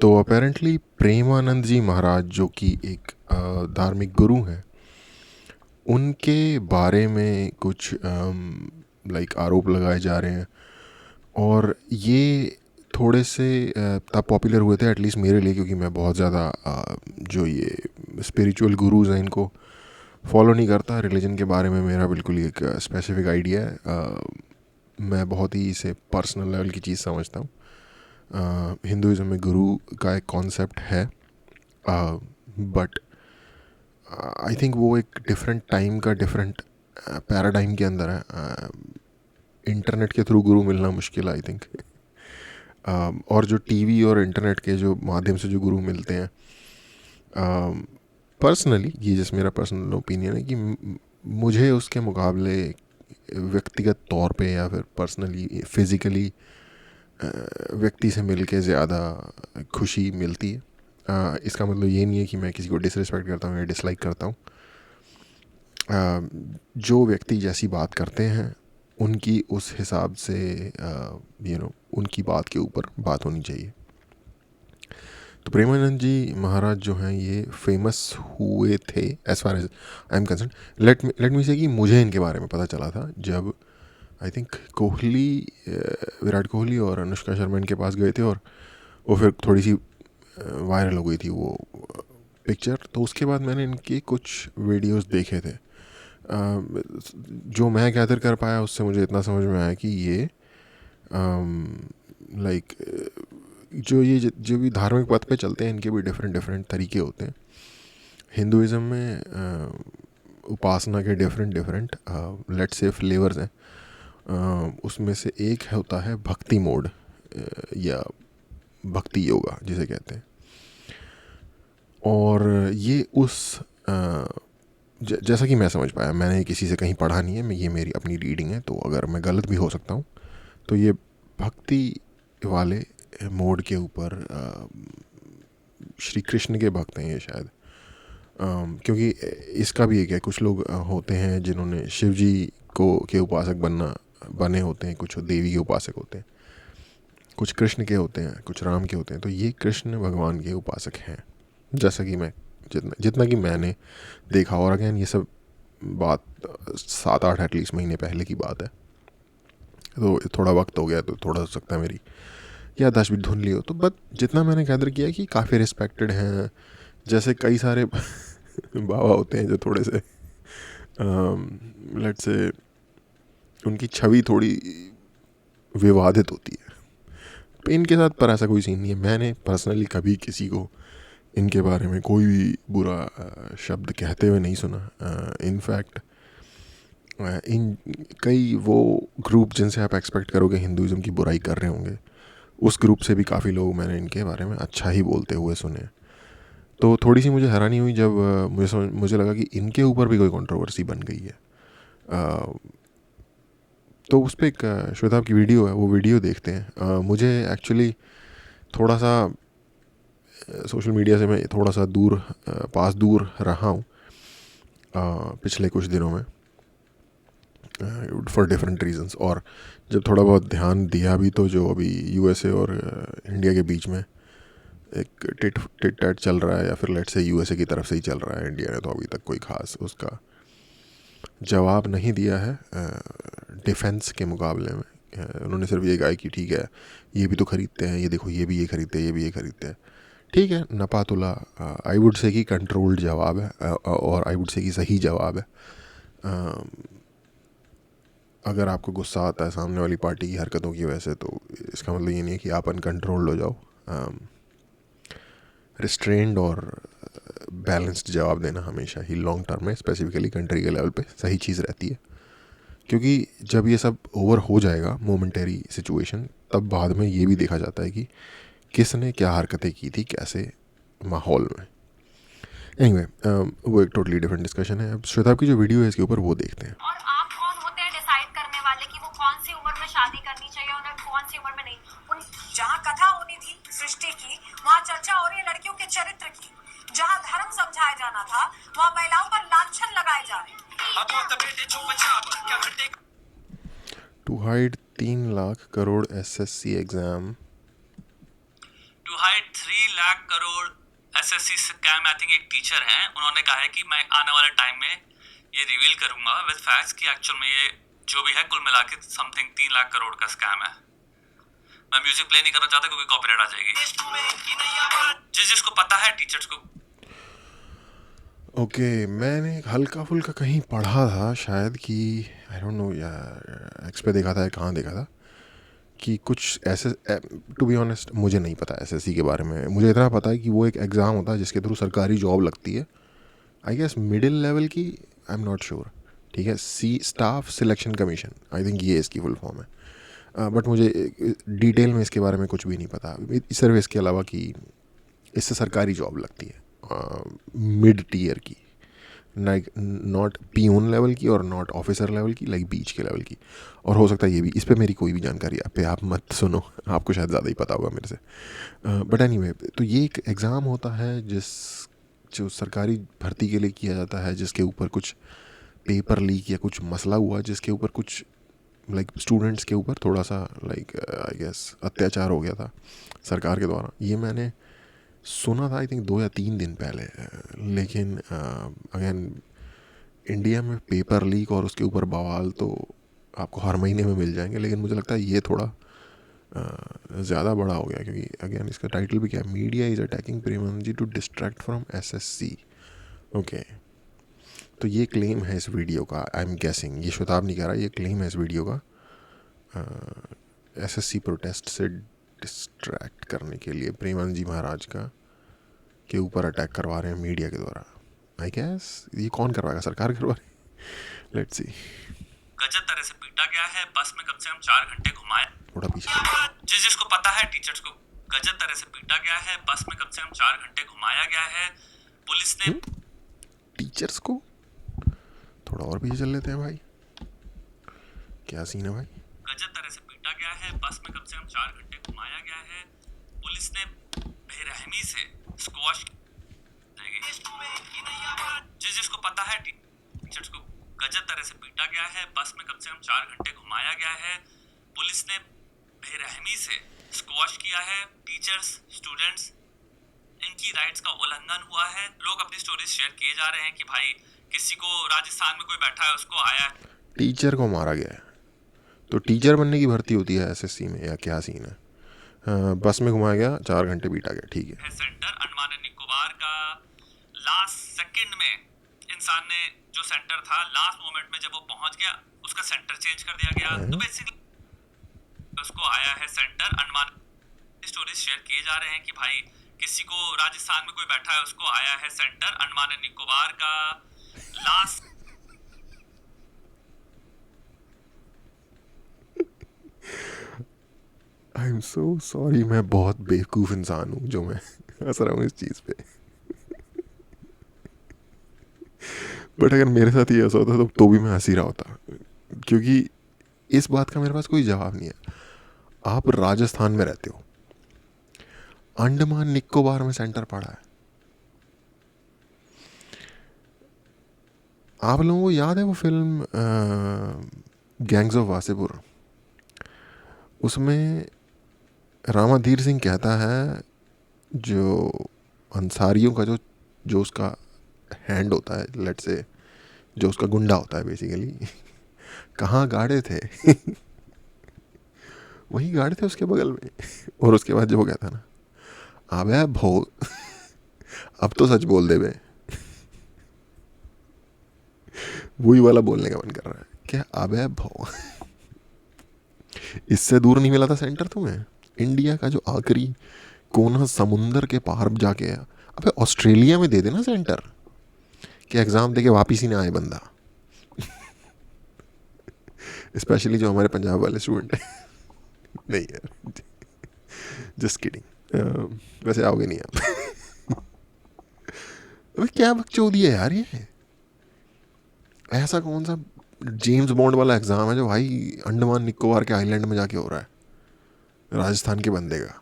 तो अपेरेंटली प्रेमानंद जी महाराज जो कि एक धार्मिक गुरु हैं, उनके बारे में कुछ लाइक आरोप लगाए जा रहे हैं। और ये थोड़े से तब पॉपुलर हुए थे एटलीस्ट मेरे लिए, क्योंकि मैं बहुत ज़्यादा जो ये स्पिरिचुअल गुरुज हैं इनको फॉलो नहीं करता। रिलीजन के बारे में मेरा बिल्कुल ही एक स्पेसिफिक आइडिया है। मैं बहुत ही इसे पर्सनल लेवल की चीज़ समझता हूँ। हिंदुज़म में गुरु का एक कॉन्सेप्ट है, बट आई थिंक वो एक डिफरेंट टाइम का डिफरेंट पैराडाइम के अंदर है। इंटरनेट के थ्रू गुरु मिलना मुश्किल है आई थिंक। और जो टीवी और इंटरनेट के जो माध्यम से जो गुरु मिलते हैं, पर्सनली ये जैसे मेरा पर्सनल ओपिनियन है कि मुझे उसके मुकाबले व्यक्तिगत तौर पे या फिर पर्सनली फिज़िकली व्यक्ति से मिल के ज़्यादा खुशी मिलती है। इसका मतलब ये नहीं है कि मैं किसी को डिसरिस्पेक्ट करता हूँ या डिसलाइक करता हूँ। जो व्यक्ति जैसी बात करते हैं उनकी उस हिसाब से उनकी बात के ऊपर बात होनी चाहिए। तो प्रेमानंद जी महाराज जो हैं ये फेमस हुए थे as far as I am concerned. Let me say कि मुझे इनके बारे में पता चला था जब आई थिंक विराट कोहली और अनुष्का शर्मा इनके पास गए थे, और वो फिर थोड़ी सी वायरल हो गई थी वो पिक्चर। तो उसके बाद मैंने इनके कुछ वीडियोस देखे थे। जो मैं गैदर कर पाया उससे मुझे इतना समझ में आया कि ये लाइक जो भी धार्मिक पथ पे चलते हैं इनके भी डिफरेंट डिफरेंट तरीके होते हैं। हिंदुज़म में उपासना के different different let's say flavours हैं। उसमें से एक होता है भक्ति मोड या भक्ति योगा जिसे कहते हैं। और ये उस जैसा कि मैं समझ पाया, मैंने किसी से कहीं पढ़ा नहीं है, ये मेरी अपनी रीडिंग है, तो अगर मैं गलत भी हो सकता हूँ। तो ये भक्ति वाले मोड के ऊपर श्री कृष्ण के भक्त हैं ये शायद। क्योंकि इसका भी एक है, कुछ लोग होते हैं जिन्होंने शिव जी को के उपासक बने होते हैं, कुछ देवी के उपासक होते हैं, कुछ कृष्ण के होते हैं, कुछ राम के होते हैं। तो ये कृष्ण भगवान के उपासक हैं, जैसा कि मैं जितना कि मैंने देखा। और अगेन ये सब बात 7-8 एटलीस्ट महीने पहले की बात है, तो थोड़ा वक्त हो गया, तो थोड़ा हो सकता है मेरी याददाश्त भी धुंधली हो। तो बट जितना मैंने गैदर किया कि काफ़ी रिस्पेक्टेड हैं। जैसे कई सारे बाबा होते हैं जो थोड़े से लेट्स से उनकी छवि थोड़ी विवादित होती है, तो इनके साथ पर ऐसा कोई सीन नहीं है। मैंने पर्सनली कभी किसी को इनके बारे में कोई भी बुरा शब्द कहते हुए नहीं सुना। इनफैक्ट इन कई वो ग्रुप जिनसे आप एक्सपेक्ट करोगे हिंदुज़म की बुराई कर रहे होंगे, उस ग्रुप से भी काफ़ी लोग मैंने इनके बारे में अच्छा ही बोलते हुए सुने। तो थोड़ी सी मुझे हैरानी हुई जब मुझे लगा कि इनके ऊपर भी कोई कंट्रोवर्सी बन गई है। तो उस पर एक श्वेताब की वीडियो है, वो वीडियो देखते हैं। मुझे एक्चुअली थोड़ा सा सोशल मीडिया से मैं थोड़ा सा दूर रहा हूँ पिछले कुछ दिनों में फॉर डिफरेंट रीजंस। और जब थोड़ा बहुत ध्यान दिया भी, तो जो अभी यूएसए और इंडिया के बीच में एक टिट टैट चल रहा है, या फिर लेट्स से यूएसए की तरफ से ही चल रहा है, इंडिया ने तो अभी तक कोई खास उसका जवाब नहीं दिया है डिफेंस के मुकाबले में। उन्होंने सिर्फ ये कहा कि ठीक है ये भी तो ख़रीदते हैं, ये देखो ये भी ये ख़रीदते हैं, ये भी ये ख़रीदते हैं। ठीक है, नपातुला आई वुड से कि कंट्रोल्ड जवाब है, और आई वुड से कि सही जवाब है। अगर आपको गुस्सा आता है सामने वाली पार्टी की हरकतों की वजह से, तो इसका मतलब ये नहीं है कि आप अनकंट्रोल्ड हो जाओ। रिस्ट्रेंड और बैलेंस्ड जवाब देना हमेशा ही लॉन्ग टर्म में, स्पेसिफिकली कंट्री के लेवल पे सही चीज़ रहती है। क्योंकि जब ये सब ओवर हो जाएगा मोमेंटरी सिचुएशन, तब बाद में ये भी देखा जाता है कि किसने क्या हरकतें की थी कैसे माहौल में। एनीवे वो एक टोटली डिफरेंट डिस्कशन है। अब श्वेताब की जो वीडियो है इसके ऊपर वो देखते हैं। और आप कौन होते हैं डिसाइड करने वाले कि वो कौन सी उम्र में शादी करनी चाहिए और कौन सी उम्र में नहीं। जहाँ कथा होनी थी सृष्टि की, वहाँ चर्चा हो रही है लड़कियों के चरित्र की। जहाँ धर्म समझाया जाना था, वहाँ महिलाओं पर लांछन लगाए जा रहे हैं। To hide 3 lakh crore SSC exam. To भाई 3 lakh crore SSC scam. I think एक टीचर हैं, उन्होंने कहा है कि मैं आने वाले टाइम में ये रिवील करूंगा विद फैक्ट्स कि एक्चुअल में ये जो भी है कुल मिला के समथिंग 3 लाख करोड़ का स्कैम है। मैं म्यूजिक प्ले नहीं करना चाहता क्योंकि कॉपीराइट आ जाएगी। जिसको पता है टीचर्स को। ओके, मैंने हल्का फुल्का कहीं पढ़ा था शायद कि आई डोंट नो यार, एक्स पे देखा था या कहाँ देखा था कि कुछ ऐसे, टू बी ऑनेस्ट मुझे नहीं पता एसएससी के बारे में। मुझे इतना पता है कि वो एक एग्ज़ाम होता है जिसके थ्रू सरकारी जॉब लगती है, आई गेस मिडिल लेवल की, आई एम नॉट श्योर। ठीक है, staff selection commission, I think ये इसकी फुल फॉर्म है। बट मुझे डिटेल में इसके बारे में कुछ भी नहीं पता सिर्फ इसके अलावा कि इससे सरकारी जॉब लगती है, मिड टीयर की, लाइक नॉट पियून लेवल की और नॉट ऑफिसर लेवल की, लाइक बीच के लेवल की। और हो सकता है ये भी, इस पे मेरी कोई भी जानकारी आप पे आप मत सुनो, आपको शायद ज़्यादा ही पता होगा मेरे से। बट एनीवे, तो ये एक एग्ज़ाम होता है जो सरकारी भर्ती के लिए किया जाता है, जिसके ऊपर कुछ पेपर लीक या कुछ मसला हुआ, जिसके ऊपर कुछ लाइक स्टूडेंट्स के ऊपर थोड़ा सा लाइक आई गेस अत्याचार हो गया था सरकार के द्वारा। ये मैंने सुना था आई थिंक 2 या 3 दिन पहले। लेकिन अगेन इंडिया में पेपर लीक और उसके ऊपर बवाल तो आपको हर महीने में मिल जाएंगे, लेकिन मुझे लगता है ये थोड़ा ज़्यादा बड़ा हो गया, क्योंकि अगेन इसका टाइटल भी क्या है, media is attacking Premanand ji to distract from SSC. Okay, तो ये क्लेम है इस वीडियो का, आई एम गेसिंग, ये शताब नहीं कह रहा, ये क्लेम है इस वीडियो का, एसएससी प्रोटेस्ट से डिस्ट्रैक्ट करने के लिए प्रेमानंद जी महाराज का के ऊपर अटैक करवा रहे हैं मीडिया के द्वारा। आई गेस ये कौन करवाएगा, सरकार करवा रही है, लेट्स सी। गजब तरह से पीटा गया है, बस में कम से कम 4 घंटे घुमाया। थोड़ा पीछे। जिसको पता है टीचर्स को गजब तरह से पीटा गया है, बस में कम से कम 4 घंटे घुमाया गया है। पुलिस ने टीचर्स को थोड़ा और पीछे चल लेते हैं भाई, क्या सीन है भाई। गजब तरह से पीटा गया है, बस में कम से कम 4 घंटे घुमाया गया है। पुलिस ने बेरहमी से स्क्वॉश जिसको पता है टीचर्स को गजब तरह से पीटा गया है, बस में कम से कम 4 घंटे घुमाया गया है। पुलिस ने बेरहमी से स्क्वॉश किया है। टीचर्स, स्टूडेंट्स, इनकी राइट्स का उल्लंघन हुआ है। लोग अपनी स्टोरीज शेयर किए जा रहे हैं कि भाई किसी को राजस्थान में कोई बैठा है, उसको आया है, टीचर को मारा गया है। तो टीचर बनने की भर्ती होती है एसएससी में या क्या सीन है? बस में घुमाया गया, 4 घंटे पीटा गया, ठीक है। सेंटर अंडमान एंड निकोबार का लास्ट सेकंड में इंसान ने जो सेंटर था, लास्ट मोमेंट में जब वो पहुंच गया, उसका सेंटर चेंज कर दिया गया। तो बेसिकली उसको आया है सेंटर अंडमान। स्टोरीज शेयर किए जा रहे हैं कि भाई किसी को राजस्थान में कोई बैठा है, उसको आया है सेंटर अंडमान एंड निकोबार का last. I am so sorry, मैं बहुत बेवकूफ़ इंसान हूँ जो मैं हंस रहा हूँ इस चीज़ पे। बट अगर मेरे साथ ये ऐसा होता तो भी मैं हंस ही रहा होता, क्योंकि इस बात का मेरे पास कोई जवाब नहीं है। आप राजस्थान में रहते हो, अंडमान निकोबार में सेंटर पड़ा है। आप लोगों को याद है वो फिल्म गैंग्स ऑफ वासेपुर? उसमें रामाधीर सिंह कहता है, जो अंसारियों का जो उसका हैंड होता है, लेट्स से जो उसका गुंडा होता है बेसिकली, कहाँ गाड़े थे वही गाड़े थे उसके बगल में। और उसके बाद जो वो कहता ना, अबे भो अब तो सच बोल दे बे, वही वाला बोलने का मन कर रहा है क्या, अबे भो। इससे दूर नहीं मिला था सेंटर तुम्हें? इंडिया का जो आखिरी कोना समुंदर के पार जाके है। अबे ऑस्ट्रेलिया में दे देना सेंटर, कि एग्ज़ाम दे के वापिस ही ना आए बंदा। स्पेशली जो हमारे पंजाब वाले स्टूडेंट हैं। नहीं यार, जस्ट किडिंग, वैसे आओगे नहीं आप। अबे क्या बकचोदी है यार ये, ऐसा कौन सा जेम्स बॉन्ड वाला एग्ज़ाम है जो भाई अंडमान निकोबार के आइलैंड में जाके हो रहा है, राजस्थान के बंदे का।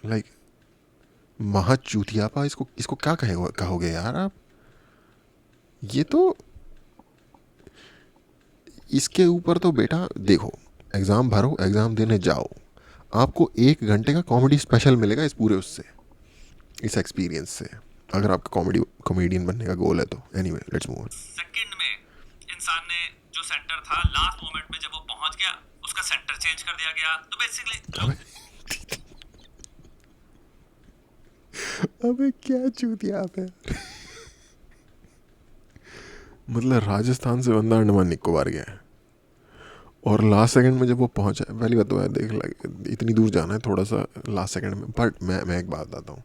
लाइक महा चूतियापा, इसको क्या कहोगे यार आप? ये तो इसके ऊपर तो बेटा देखो, एग्ज़ाम भरो, एग्ज़ाम देने जाओ, आपको 1 घंटे का कॉमेडी स्पेशल मिलेगा इस पूरे उससे, इस एक्सपीरियंस से, अगर आपका कॉमेडियन बनने का गोल है तो। Anyway let's move on. Second में इंसान ने जो सेंटर था लास्ट मोमेंट में जब वो पहुंच गया उसका सेंटर चेंज कर दिया गया। तो बेसिकली अबे क्या चूतिया आप है। मतलब राजस्थान से बंदा अंडमान निकोबार गया है और लास्ट सेकंड में जब वो पहुंचा, पहली बात तो है देख लगे इतनी दूर जाना है थोड़ा सा लास्ट सेकंड में। बट मैं एक बात बताता हूँ,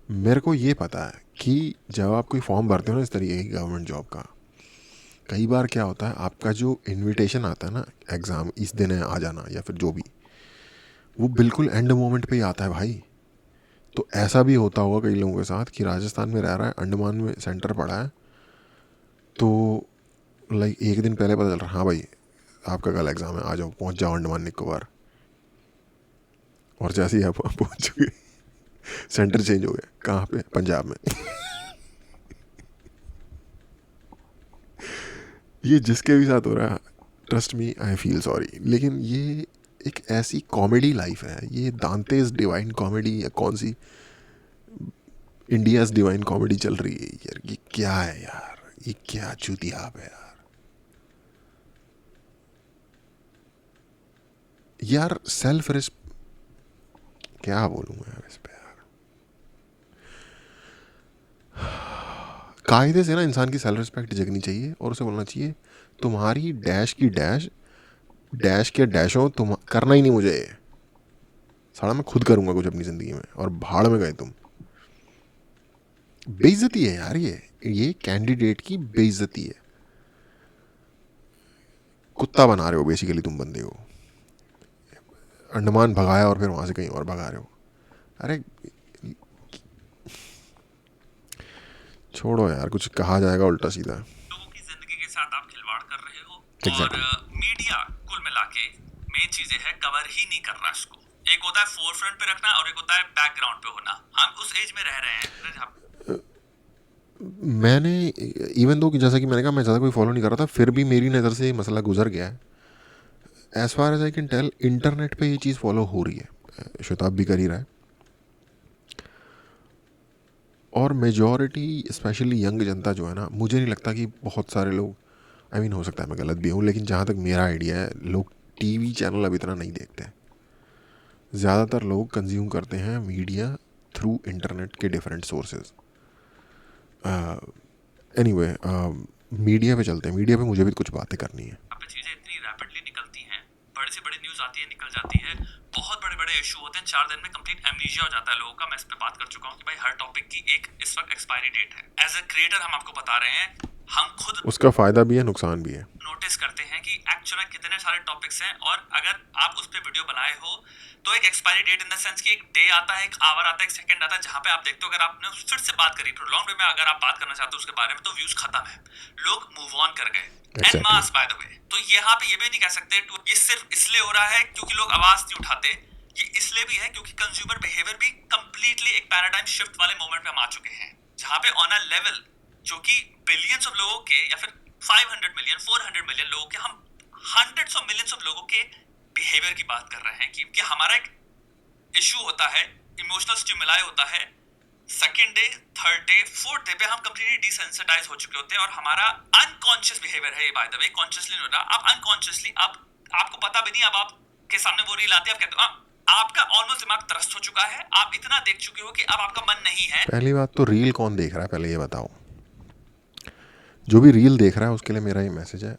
मेरे को ये पता है कि जब आप कोई फॉर्म भरते हो ना इस तरीके की गवर्नमेंट जॉब का, कई बार क्या होता है आपका जो इनविटेशन आता है ना एग्ज़ाम इस दिन है आ जाना या फिर जो भी, वो बिल्कुल एंड मोमेंट पे ही आता है भाई। तो ऐसा भी होता होगा कई लोगों के साथ कि राजस्थान में रह रहा है, अंडमान में सेंटर पड़ा है, तो लाइक 1 दिन पहले पता चल रहा हाँ भाई आपका कल एग्ज़ाम है, आ जाओ पहुँच जाओ अंडमान निकोबार। और जैसे ही आप पहुँच चुके सेंटर चेंज हो गया। कहाँ पे? पंजाब में। ये जिसके भी साथ हो रहा है, trust me I feel sorry, लेकिन ये एक ऐसी कॉमेडी लाइफ है, ये दांतेज डिवाइन कॉमेडी या कौन सी इंडियाज डिवाइन कॉमेडी चल रही है यार। ये क्या है यार, ये क्या चूतियाप है यार सेल्फ क्या बोलूँ मैं इस पे यार। कायदे से ना इंसान की सेल्फ रिस्पेक्ट जगनी चाहिए और उसे बोलना चाहिए तुम्हारी डैश की डैश, डैश के डैशों तुम करना ही नहीं मुझे, साला मैं खुद करूँगा कुछ अपनी ज़िंदगी में और भाड़ में गए तुम। बेइज्जती है यार, ये कैंडिडेट की बेइज्जती है। कुत्ता बना रहे हो बेसिकली तुम बंदे को, अंडमान भगाया और फिर वहाँ से कहीं और भगा रहे हो। अरे छोड़ो यार, कुछ कहा जाएगा उल्टा सीधा। लोगों की जिंदगी के साथ आप खिलवाड़ कर रहे हो। Exactly. और मीडिया कुल मिला के मेन चीजें है कवर ही नहीं कर रहा इसको। एक होता है फोरफ्रंट पे रखना और एक होता है बैकग्राउंड पे होना। हम उस एज में रह रहे हैं। मैंने इवन दो कि जैसा कि मैंने कहा मैं ज़्यादा कोई फॉलो नहीं कर रहा था, फिर भी मेरी नज़र से ये मसला गुजर गया है। As far as I can tell internet पे ये चीज़ फॉलो हो रही है, शताब भी कर ही रहा है, और मेजॉरिटी स्पेशली यंग जनता जो है ना, मुझे नहीं लगता कि बहुत सारे लोग, आई मीन हो सकता है मैं गलत भी हूँ, लेकिन जहाँ तक मेरा आइडिया है लोग टीवी चैनल अब इतना नहीं देखते हैं। ज़्यादातर लोग कंज्यूम करते हैं मीडिया थ्रू इंटरनेट के डिफरेंट सोर्सेज। एनीवे मीडिया पे चलते हैं। मीडिया पे मुझे भी कुछ बातें करनी है। यहाँ पे चीजें इतनी रैपिडली निकलती हैं, बड़ी से बड़ी न्यूज आती है निकल जाती है, बहुत बड़े बड़े इशू होते हैं, 4 दिन में कंप्लीट एमनीशिया हो जाता है लोगों का। मैं इस पे बात कर चुका हूँ कि भाई हर टॉपिक की एक इस वक्त एक्सपायरी डेट है। एज अ क्रिएटर हम आपको बता रहे हैं, हम खुद उसका फ़ायदा भी है नुकसान भी है। नोटिस करते हैं कि एक्चुअल में कितने सारे टॉपिक्स हैं, और अगर आप उस पर वीडियो बनाए हो तो एक expiry date in the sense कि एक डे आता है, एक आवर आता है, एक सेकंड आता है, जहां पे आप देखते हो अगर आपने फिर से बात करी प्रोलॉन्ग वे में, अगर आप बात करना चाहते हो उसके बारे में, तो व्यूज खत्म है, लोग मूव ऑन कर गए एंड मास बाय द वे। तो यहाँ पे ये भी नहीं कह सकते ये सिर्फ इसलिए हो रहा है क्योंकि लोग आवाज नहीं उठाते, ये इसलिए भी है क्योंकि कंज्यूमर बिहेवियर भी कंप्लीटली एक पैराडाइम शिफ्ट वाले मोमेंट में हम आ चुके हैं, जहां पे ऑन अ लेवल जो कि बिलियंस ऑफ लोगों के या फिर 500 मिलियन 400 मिलियन लोगों के, हम हंड्रेड्स ऑफ मिलियंस ऑफ लोगों के बिहेवियर की बात कर रहे हैं कि हमारा एक इशू होता है, इमोशनल स्टिमुलाई होता है, second day, third day, fourth day पे हम कंप्लीटली डिसेंसिटाइज हो चुके होते हैं, और हमारा अनकॉन्शियस बिहेवियर है ये, बाय द वे कॉन्शियसली नहीं हो रहा। आप अनकॉन्शियसली, आपको पता भी नहीं, अब आपके सामने वो रील आती है, आप कहते हो आपका ऑलमोस्ट दिमाग त्रस्त हो चुका है, आप इतना देख चुके हो कि अब आपका मन नहीं है। पहली बात तो रील कौन देख रहा है पहले ये बताओ। जो भी रील देख रहा है उसके लिए मेरा ये मैसेज है,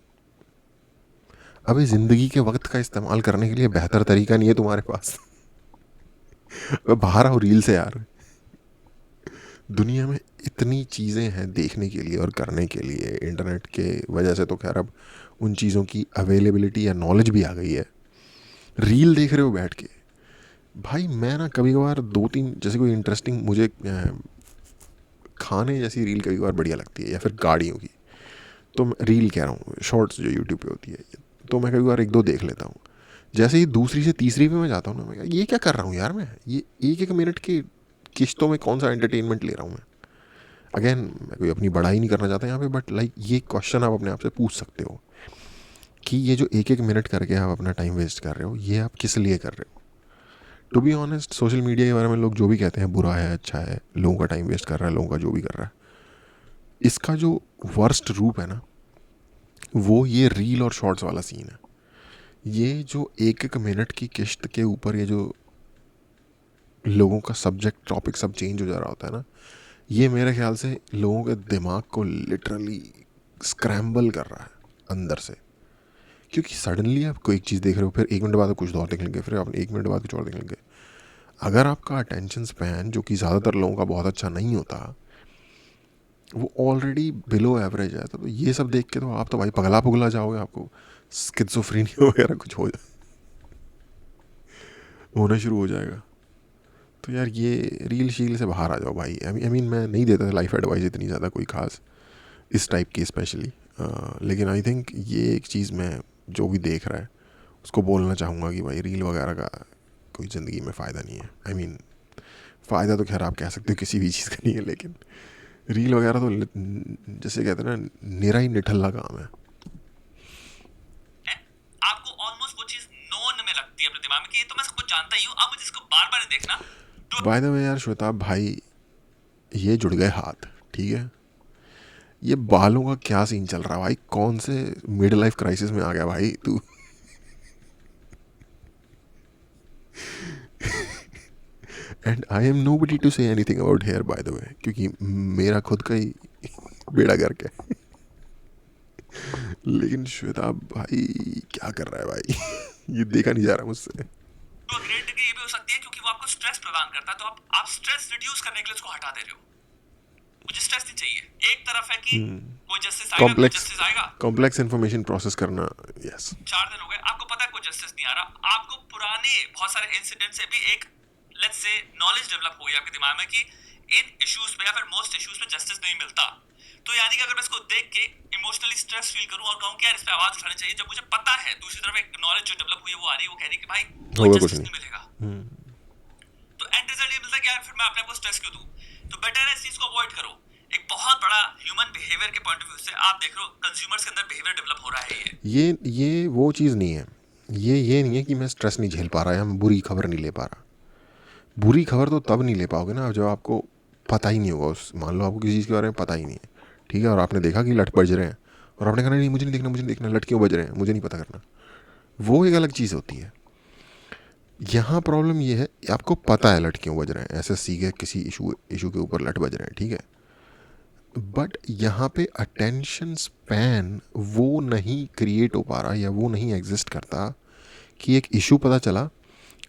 अभी ज़िंदगी के वक्त का इस्तेमाल करने के लिए बेहतर तरीका नहीं है तुम्हारे पास। बाहर आओ रील से यार। दुनिया में इतनी चीज़ें हैं देखने के लिए और करने के लिए, इंटरनेट के वजह से तो खैर अब उन चीज़ों की अवेलेबिलिटी या नॉलेज भी आ गई है। रील देख रहे हो बैठ के, भाई मैं ना कभी कभार 2-3 जैसे कोई इंटरेस्टिंग मुझे खाने जैसी रील कभी कभार बढ़िया लगती है, या फिर गाड़ियों की, तो मैं रील कह रहा हूँ शॉर्ट्स जो यूट्यूब पे होती है, तो मैं कभी बार 1-2 देख लेता हूँ। जैसे ही दूसरी से तीसरी पे मैं जाता हूँ ना, मैं ये क्या कर रहा हूँ यार, मैं ये 1-1 मिनट की किश्तों में कौन सा एंटरटेनमेंट ले रहा हूँ मैं। अगेन मैं कोई अपनी बढ़ाई नहीं करना चाहता यहाँ पे, बट लाइक ये क्वेश्चन आप अपने आप से पूछ सकते हो कि ये जो 1-1 मिनट करके आप अपना टाइम वेस्ट कर रहे हो, ये आप किस लिए कर रहे हो। To be honest social media के बारे में लोग जो भी कहते हैं बुरा है अच्छा है, लोगों का टाइम वेस्ट कर रहा है, लोगों का जो भी कर रहा है, इसका जो वर्स्ट रूप है ना वो ये रील और शॉर्ट्स वाला सीन है। ये जो एक एक मिनट की किश्त के ऊपर ये जो लोगों का सब्जेक्ट टॉपिक सब चेंज हो जा रहा होता है ना, ये मेरे ख्याल से लोगों के दिमाग को लिटरली स्क्रैम्बल कर रहा है अंदर से। क्योंकि सडनली आप कोई एक चीज़ देख रहे हो, फिर 1 मिनट बाद कुछ और देख लेंगे, फिर आप 1 मिनट बाद कुछ और देख लेंगे। अगर आपका अटेंशन स्पैन, जो कि ज़्यादातर लोगों का बहुत अच्छा नहीं होता, वो ऑलरेडी बिलो एवरेज है, तो ये सब देख के तो आप तो भाई पगला पुगला जाओगे, आपको स्किज़ोफ्रेनिया वगैरह कुछ होना शुरू हो जाएगा। तो यार ये रील शील से बाहर आ जाओ भाई। आई मीन मैं नहीं देता लाइफ एडवाइस इतनी ज़्यादा कोई ख़ास इस टाइप की स्पेशली, लेकिन आई थिंक ये एक चीज़ मैं जो भी देख रहा है उसको बोलना चाहूँगा कि भाई रील वगैरह का कोई ज़िंदगी में फ़ायदा नहीं है। आई मीन फ़ायदा तो खैर आप कह सकते हो किसी भी चीज़ का नहीं है, लेकिन रील वगैरह तो जैसे कहते हैं ना निरा ही निठल्ला काम है। आपको ऑलमोस्ट वो चीज नोन में लगती है अपने दिमाग में कि ये तो मैं सब कुछ जानता ही हूँ, अब मुझे इसको बार बार नहीं देखना। बाय द वे यार श्वेताब भाई, ये जुड़ गए हाथ, ठीक है? ये बालों का क्या सीन चल रहा है भाई? कौन से मिड लाइफ क्राइसिस में आ गया भाई तू? And I am nobody to say anything about here by the way, क्योंकि मेरा खुद का ही बेड़ा गर्क है। लेकिन श्वेताब भाई क्या कर रहा है भाई? ये देखा नहीं जा रहा मुझसे। तो ग्रेट डिग्री ये भी हो सकती है क्योंकि वो आपको स्ट्रेस प्रदान करता है, तो आप स्ट्रेस रिड्यूस करने के लिए उसको हटा दे रहे हो। मुझे स्ट्रेस नहीं चाहिए। एक तरफ है कि कोई जस्टिस आएगा, जस्टिस आएगा, कॉम्प्लेक्स इन्फॉर्मेशन प्रोसेस करना। यस 4 दिन हो गए, आपको पता है कोई जस्टिस नहीं आ रहा, आपको पुराने बहुत सारे इंसिडेंट से भी एक लेट्स से नॉलेज डेवलप हो गई आपके दिमाग में कि इन इश्यूज पे या फिर मोस्ट इश्यूज पे जस्टिस नहीं मिलता। तो यानी कि अगर मैं इसको देख के इमोशनली स्ट्रेस फील करूं और कहूं कि यार इस पे आवाज उठानी चाहिए, जब मुझे पता है दूसरी तरफ एक नॉलेज जो डेवलप हुई है वो आ रही है, वो कह रही है कि भाई कोई जस्टिस नहीं मिलेगा, तो एंड रिजल्ट ये मिलता है कि यार फिर मैं अपने आप को स्ट्रेस क्यों दूं। तो बेटर है इस चीज को अवॉइड करो। एक बहुत बड़ा ह्यूमन बिहेवियर के पॉइंट ऑफ व्यू से आप देख रहे हो कंज्यूमर्स के अंदर बिहेवियर डेवलप हो रहा है। ये वो चीज़ नहीं है। ये नहीं है कि मैं स्ट्रेस नहीं झेल पा रहा या मैं बुरी खबर नहीं ले पा रहा। बुरी खबर तो तब नहीं ले पाओगे ना जब आपको पता ही नहीं होगा। उस मान लो आपको किसी चीज़ के बारे में पता ही नहीं है, ठीक है, और आपने देखा कि लट बज रहे हैं और आपने कहा नहीं मुझे नहीं देखना लट क्यों बज रहे हैं, मुझे नहीं पता करना। वो एक अलग चीज़ होती है। यहाँ प्रॉब्लम ये है आपको पता है लट क्यों बज रहे हैं, एसएससी के किसी इशू के ऊपर लट बज रहे हैं, ठीक है, बट यहाँ पे अटेंशन स्पैन वो नहीं क्रिएट हो पा रहा या वो नहीं एग्जिस्ट करता कि एक इशू पता चला,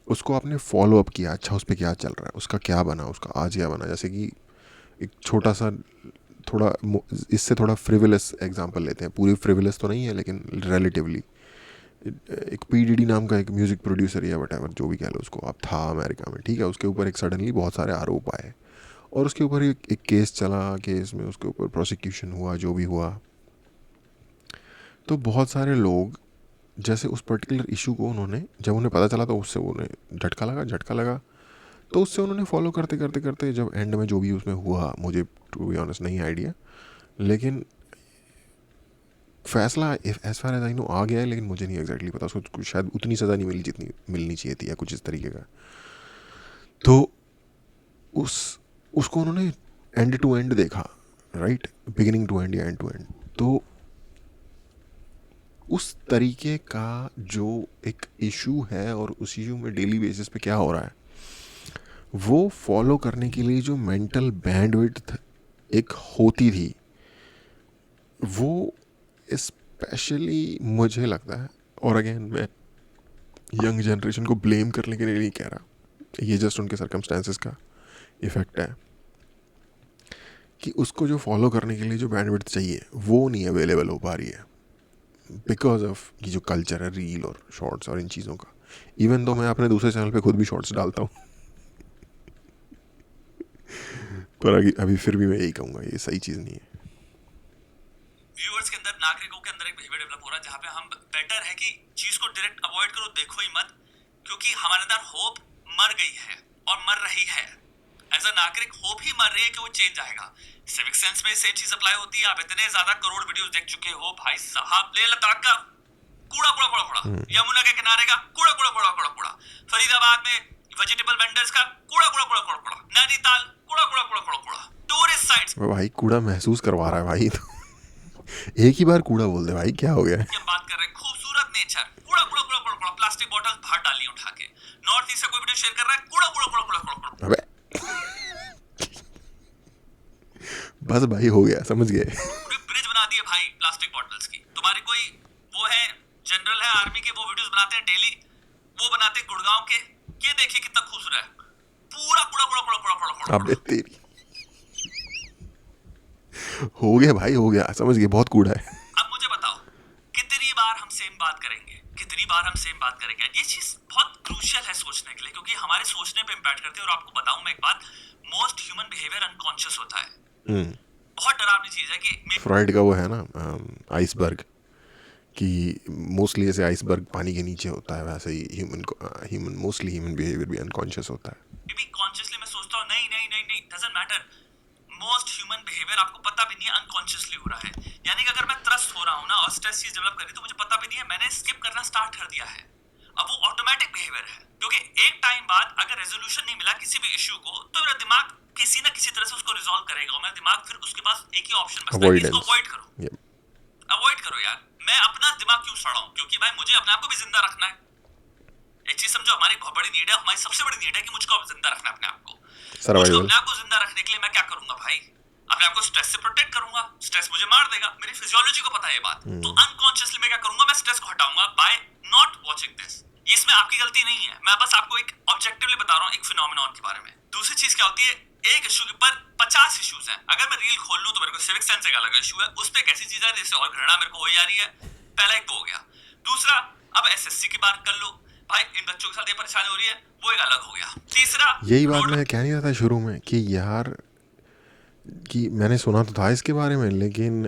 उसको आपने फॉलो अप किया, अच्छा उस पर क्या चल रहा है, उसका क्या बना, उसका आज क्या बना। जैसे कि एक छोटा सा थोड़ा इससे थोड़ा फ्रिवलस एग्जांपल लेते हैं, पूरी फ्रिवलस तो नहीं है लेकिन रिलेटिवली। एक पीडीडी नाम का एक म्यूज़िक प्रोड्यूसर या वटएवर जो भी कह लो उसको, अब था अमेरिका में, ठीक है, उसके ऊपर एक सडनली बहुत सारे आरोप आए और उसके ऊपर एक केस चला, केस में उसके ऊपर प्रोसिक्यूशन हुआ, जो भी हुआ। तो बहुत सारे लोग जैसे उस पर्टिकुलर इशू को उन्होंने जब उन्हें पता चला तो उससे उन्हें झटका लगा, तो उससे उन्होंने फॉलो करते जब एंड में जो भी उसमें हुआ, मुझे टू बी ऑनेस्ट नहीं आइडिया, लेकिन फैसला as far as I know आ गया है, लेकिन मुझे नहीं एग्जैक्टली पता। उसको शायद उतनी सज़ा नहीं मिली जितनी मिलनी चाहिए थी या कुछ इस तरीके का। तो उसको उन्होंने एंड टू एंड देखा, राइट, बिगिनिंग टू एंड या एंड टू एंड। तो उस तरीके का जो एक इशू है और उस इशू में डेली बेसिस पे क्या हो रहा है वो फॉलो करने के लिए जो मेंटल बैंडविड्थ एक होती थी, वो स्पेशली मुझे लगता है, और अगेन मैं यंग जनरेशन को ब्लेम करने के लिए नहीं कह रहा, ये जस्ट उनके सर्कमस्टेंसेस का इफेक्ट है कि उसको जो फॉलो करने के लिए जो बैंडविड्थ चाहिए वो नहीं अवेलेबल हो पा रही है बिकॉज ऑफ ये जो कल्चर है रील और शॉर्ट्स और इन चीज़ों का। इवन तो मैं अपने दूसरे चैनल पे खुद भी शॉर्ट्स डालता हूँ पर अभी फिर भी मैं यही कहूँगा ये सही चीज़ नहीं है। व्यूअर्स के अंदर, नागरिकों के अंदर एक बिहेवियर डेवलप हो रहा है जहाँ पे हम बेटर है कि चीज को डायरेक्ट अवॉइड करो, देखो ही मत, क्योंकि हमारे अंदर होप मर गई है और मर रही है। एज अ नागरिक होप ही मर रही है कि वो चेंज आएगा। सिविक सेंस में सेम चीज अप्लाई होती है। आप इतने ज्यादा करोड़ वीडियोस देख चुके हो भाई साहब, लेह लद्दाख का कूड़ा, यमुना के किनारे का कूड़ा, फरीदाबाद में वेजिटेबल वेंडर्स का कूड़ा कूड़ा कूड़ा कूड़ा कूड़ा, नैनीताल कूड़ा कूड़ा कूड़ा कूड़ा कूड़ा, टूरिस्ट साइट्स भाई कूड़ा महसूस करवा रहा है भाई तो एक ही बार कूड़ा बोल दे भाई, क्या हो गया है? की हम बात कर रहे हैं, खूबसूरत नेचर, कूड़ा कूड़ा कूड़ा कूड़ा कूड़ा, प्लास्टिक बोतल बाहर डाली उठा के, नॉर्थ ईस्ट से कोई वीडियो शेयर कर रहा है, कूड़ा कूड़ा कूड़ा कूड़ा कूड़ा कूड़ा। अबे बस भाई हो गया, समझ गए। पूरी ब्रिज बना दिए भाई प्लास्टिक बॉटल्स की। तुम्हारी कोई वो है जनरल है आर्मी के, वो वीडियोस बनाते हैं डेली, वो बनाते हैं गुड़गांव के, ये देखिए कितना खूबसूरत है, पूरा कूड़ा कूड़ा कूड़ा कूड़ा कूड़ा कूड़ा। अबे तेरी हो गया भाई, हो गया, समझ गए, बहुत कूड़ा है। अब मुझे बताओ कितनी बार हम सेम बात करेंगे, कितनी बार हम सेम बात करेंगे? ये चीज बहुत क्रूशियल है सोचने के लिए, क्योंकि हमारे सोचने पे इम्पैक्ट करती है। और आपको बताऊं मैं एक बात, मोस्ट ह्यूमन बिहेवियर अनकॉन्शियस होता है। बहुत डरावनी चीज है कि फ्रॉइड का वो है ना आइसबर्ग, कि मोस्टली जैसे आइसबर्ग पानी के नीचे होता है, वैसे ही ह्यूमन मोस्टली ह्यूमन बिहेवियर भी अनकॉन्शियस होता है। मे बी कॉन्शियसली मैं सोचता हूँ नहीं नहीं नहीं नहीं, doesn't matter, most human behaviour आपको पता भी नहीं है अनकॉन्शियसली हो रहा है। यानी कि अगर मैं त्रस्त हो रहा हूँ ना और स्ट्रेस चीज डेवलप कर रही है, तो मुझे पता भी नहीं है, मैंने स्किप करना स्टार्ट कर दिया है। अब वो ऑटोमेटिक बिहेवियर है, क्योंकि एक टाइम बाद अगर रेजोल्यूशन नहीं मिला किसी भी इश्यू को, तो मेरा दिमाग किसी ना किसी तरह से उसको रिजॉल्व करेगा। मेरा दिमाग फिर उसके पास एक ही ऑप्शन बचता है, इसको अवॉइड करो। अवॉइड करो यार, मैं अपना दिमाग क्यों सड़ाऊं? क्योंकि भाई मुझे अपने आप को भी जिंदा रखना है। एक चीज समझो, हमारी बहुत बड़ी नीड है, हमारी सबसे बड़ी नीड है कि मुझको जिंदा रखना है अपने आप को। मुझको अपने आप को जिंदा रखने के लिए मैं क्या करूंगा भाई? अपने आप को स्ट्रेस से प्रोटेक्ट करूंगा। स्ट्रेस मुझे मार देगा, मेरी फिजियोलॉजी को पता है ये बात। तो अनकॉन्शियसली मैं क्या करूंगा? मैं स्ट्रेस को हटाऊंगा बाय नॉट वॉचिंग दिस। इसमें आपकी गलती नहीं है, मैं बस आपको एक ऑब्जेक्टिवली बता रहा हूँ एक फिनोमेनॉन के बारे में। दूसरी चीज क्या होती है, एक इशू के ऊपर 50 इश्यूज हैं। अगर मैं रील खोल लूं तो मेरे को सिविक सेंस एक अलग इशू है, उस पे एक ऐसी चीज है जिससे और घृणा मेरे को हो जा रही है। पहला एक हो गया। दूसरा, अब एसएससी की बात कर लो भाई, इन बच्चों के साथ ये परेशानी हो रही है, वो एक अलग हो गया। तीसरा, यही बात मैं कह नहीं रहा था शुरू में कि यार, कि मैंने सुना तो था इसके बारे में, लेकिन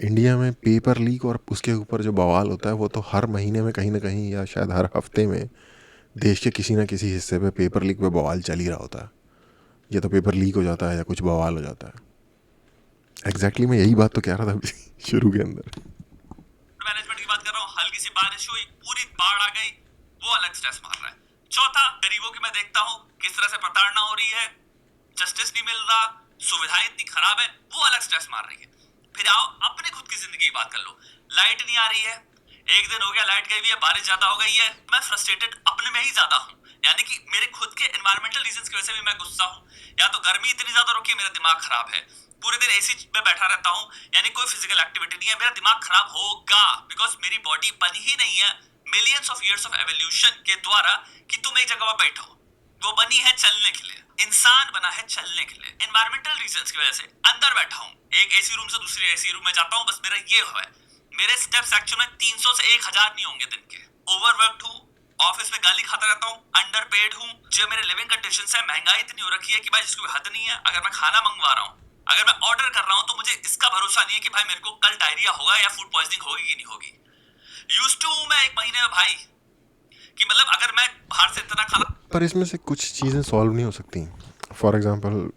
इंडिया में पेपर लीक और उसके ऊपर जो बवाल होता है वो तो हर महीने में कहीं ना कहीं, या शायद हर हफ्ते में देश के किसी ना किसी हिस्से पे पेपर लीक पे बवाल चल ही रहा होता है। या तो पेपर लीक हो जाता है या कुछ बवाल हो जाता है। एग्जैक्टली मैं यही बात तो कह रहा था शुरू के अंदर। मैनेजमेंट की बात कर रहा हूँ, हल्की सी बारिश हुई पूरी बाढ़ आ गई, वो अलग स्ट्रेस मार रहा है। चौथा, गरीबों की मैं देखता हूँ किस तरह से प्रताड़ना हो रही है, जस्टिस नहीं मिल रहा, सुविधाएं इतनी खराब है, वो अलग स्ट्रेस मार रही है। फिर आओ अपने खुद की जिंदगी की बात कर लो, लाइट नहीं आ रही है, एक दिन हो गया लाइट गई हुई है, बारिश ज्यादा हो गई है, मैं फ्रस्ट्रेटेड अपने में ही ज्यादा हूँ। यानी कि मेरे खुद के एनवायरमेंटल रीजंस की वजह से भी मैं गुस्सा हूँ, या तो गर्मी इतनी ज्यादा रुकी है, मेरा दिमाग खराब है, पूरे दिन एसी में बैठा रहता हूँ, यानी कोई फिजिकल एक्टिविटी नहीं है, मेरा दिमाग खराब होगा। बिकॉज मेरी बॉडी बनी ही नहीं है millions of years of evolution के द्वारा कि तुम एक जगह पर बैठो, वो बनी है चलने के लिए, इंसान बना है चलने के लिए। एनवायरमेंटल रीजंस की वजह से अंदर बैठा हूँ, एक एसी रूम से दूसरे एसी रूम में जाता हूँ, बस मेरा ये है। मेरे स्टेप्स एक्चुअल में 300 से 1000 नहीं होंगे दिन के। ओवरवर्क्ड हूँ, ऑफिस में गाली खाता रहता हूँ, अंडरपेड हूँ, जो मेरे लिविंग कंडीशंस है, महंगाई इतनी हो रखी है कि भाई जिसको भी हद नहीं है। अगर मैं खाना मंगवा रहा हूँ, अगर मैं ऑर्डर कर रहा हूँ, तो मुझे इसका भरोसा नहीं है कि भाई मेरे को कल डायरिया होगा या फूड पॉइजनिंग होगी कि नहीं होगी। यूज्ड टू मैं एक महीने में भाई, कि मतलब अगर मैं बाहर से इतना खाना, पर इसमें से कुछ चीज़ें सॉल्व नहीं हो सकती। फॉर एग्जांपल,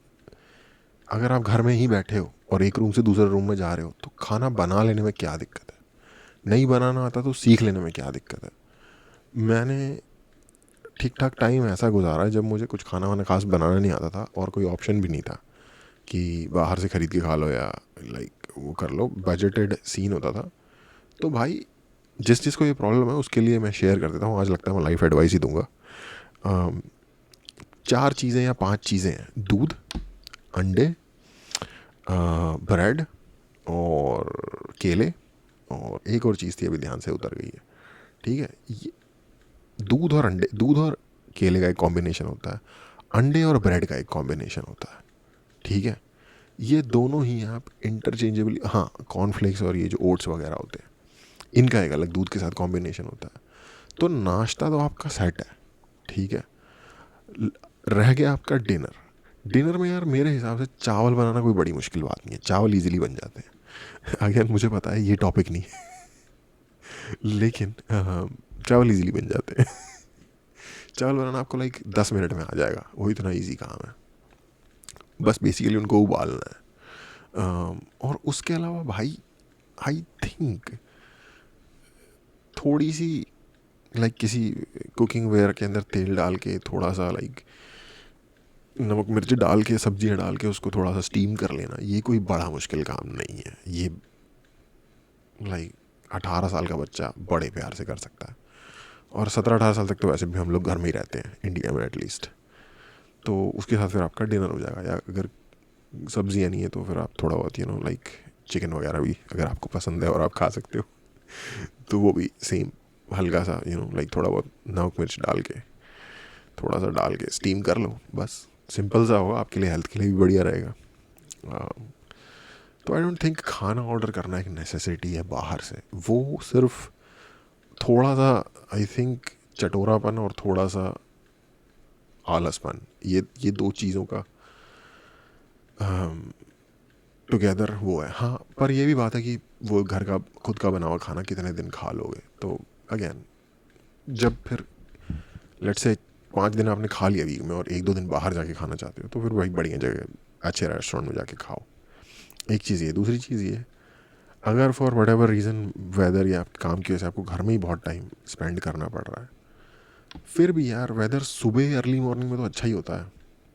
अगर आप घर में ही बैठे हो और एक रूम से दूसरे रूम में जा रहे हो, तो खाना बना लेने में क्या दिक्कत है? नहीं बनाना आता तो सीख लेने में क्या दिक्कत है? मैंने ठीक ठाक टाइम ऐसा गुजारा जब मुझे कुछ खाना वाना खास बनाना नहीं आता था और कोई ऑप्शन भी नहीं था कि बाहर से ख़रीद के खा लो या वो कर लो, बजटेड सीन होता था। तो भाई जिस चीज़ को ये प्रॉब्लम है उसके लिए मैं शेयर कर देता हूँ। आज लगता है मैं लाइफ एडवाइस ही दूंगा। 4 चीज़ें या 5 चीज़ें हैं: दूध, अंडे, ब्रेड और केले, और एक और चीज़ थी अभी ध्यान से उतर गई है। ठीक है, ये दूध और अंडे, दूध और केले का एक कॉम्बिनेशन होता है, अंडे और ब्रेड का एक कॉम्बिनेशन होता है। ठीक है, ये दोनों ही आप इंटरचेंजेबली, हाँ कॉर्नफ्लेक्स और ये जो ओट्स वगैरह होते हैं इनका एक अलग दूध के साथ कॉम्बिनेशन होता है। तो नाश्ता तो आपका सेट है। ठीक है, रह गया आपका डिनर। डिनर में यार मेरे हिसाब से चावल बनाना कोई बड़ी मुश्किल बात नहीं है, चावल इजीली बन जाते हैं। अगेन मुझे पता है ये टॉपिक नहीं है लेकिन चावल इजीली बन जाते हैं। चावल बनाना आपको 10 मिनट में आ जाएगा, वो इतना इजी काम है। बस बेसिकली उनको उबालना है। और उसके अलावा भाई आई थिंक थोड़ी सी लाइक किसी कुकिंग वेयर के अंदर तेल डाल के थोड़ा सा लाइक नमक मिर्च डाल के सब्जियां डाल के उसको थोड़ा सा स्टीम कर लेना, ये कोई बड़ा मुश्किल काम नहीं है। ये लाइक 18 साल का बच्चा बड़े प्यार से कर सकता है, और 17-18 साल तक तो वैसे भी हम लोग घर में ही रहते हैं इंडिया में एटलीस्ट। तो उसके साथ फिर आपका डिनर हो जाएगा, या अगर सब्जियां नहीं है तो फिर आप थोड़ा बहुत लाइक चिकन वगैरह भी अगर आपको पसंद है और आप खा सकते हो तो वो भी सेम हल्का सा लाइक थोड़ा बहुत नमक मिर्च डाल के थोड़ा सा डाल के स्टीम कर लो, बस सिंपल सा होगा, आपके लिए हेल्थ के लिए भी बढ़िया रहेगा। तो आई डोंट थिंक खाना ऑर्डर करना एक नेसेसिटी है बाहर से, वो सिर्फ थोड़ा सा आई थिंक चटोरापन और थोड़ा सा आलसपन, ये दो चीज़ों का टुगेदर वो है। हाँ, पर ये भी बात है कि वो घर का खुद का बना हुआ खाना कितने दिन खा लोगे। तो अगेन जब फिर लेट्स से 5 दिन आपने खा लिया वीक में और 1-2 दिन बाहर जाके खाना चाहते हो तो फिर वही बढ़िया जगह अच्छे रेस्टोरेंट में जाके खाओ। एक चीज़ ये, दूसरी चीज़ ये, अगर for whatever reason whether या काम की वजह से आपको घर में ही बहुत टाइम स्पेंड करना पड़ रहा है, फिर भी यार वेदर सुबह अर्ली मॉर्निंग में तो अच्छा ही होता है।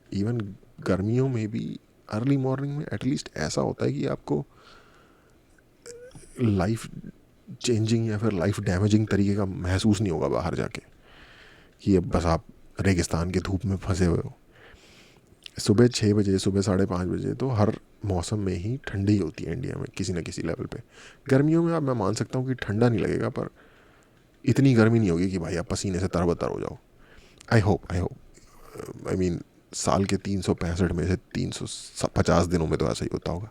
इवन गर्मियों में भी अर्ली मॉर्निंग में एटलीस्ट ऐसा होता है कि आपको लाइफ चेंजिंग या फिर लाइफ डैमेजिंग तरीके का महसूस नहीं होगा बाहर जाके, कि अब बस आप रेगिस्तान के धूप में फंसे हुए हो। सुबह 6 बजे, सुबह 5:30 बजे तो हर मौसम में ही ठंडी होती है इंडिया में किसी न किसी लेवल पे। गर्मियों में अब मैं मान सकता हूँ कि ठंडा नहीं लगेगा, पर इतनी गर्मी नहीं होगी कि भाई आप पसीने से तरबतर हो जाओ। आई होप आई मीन साल के 365 में से 350 दिनों में तो ऐसा ही होता होगा।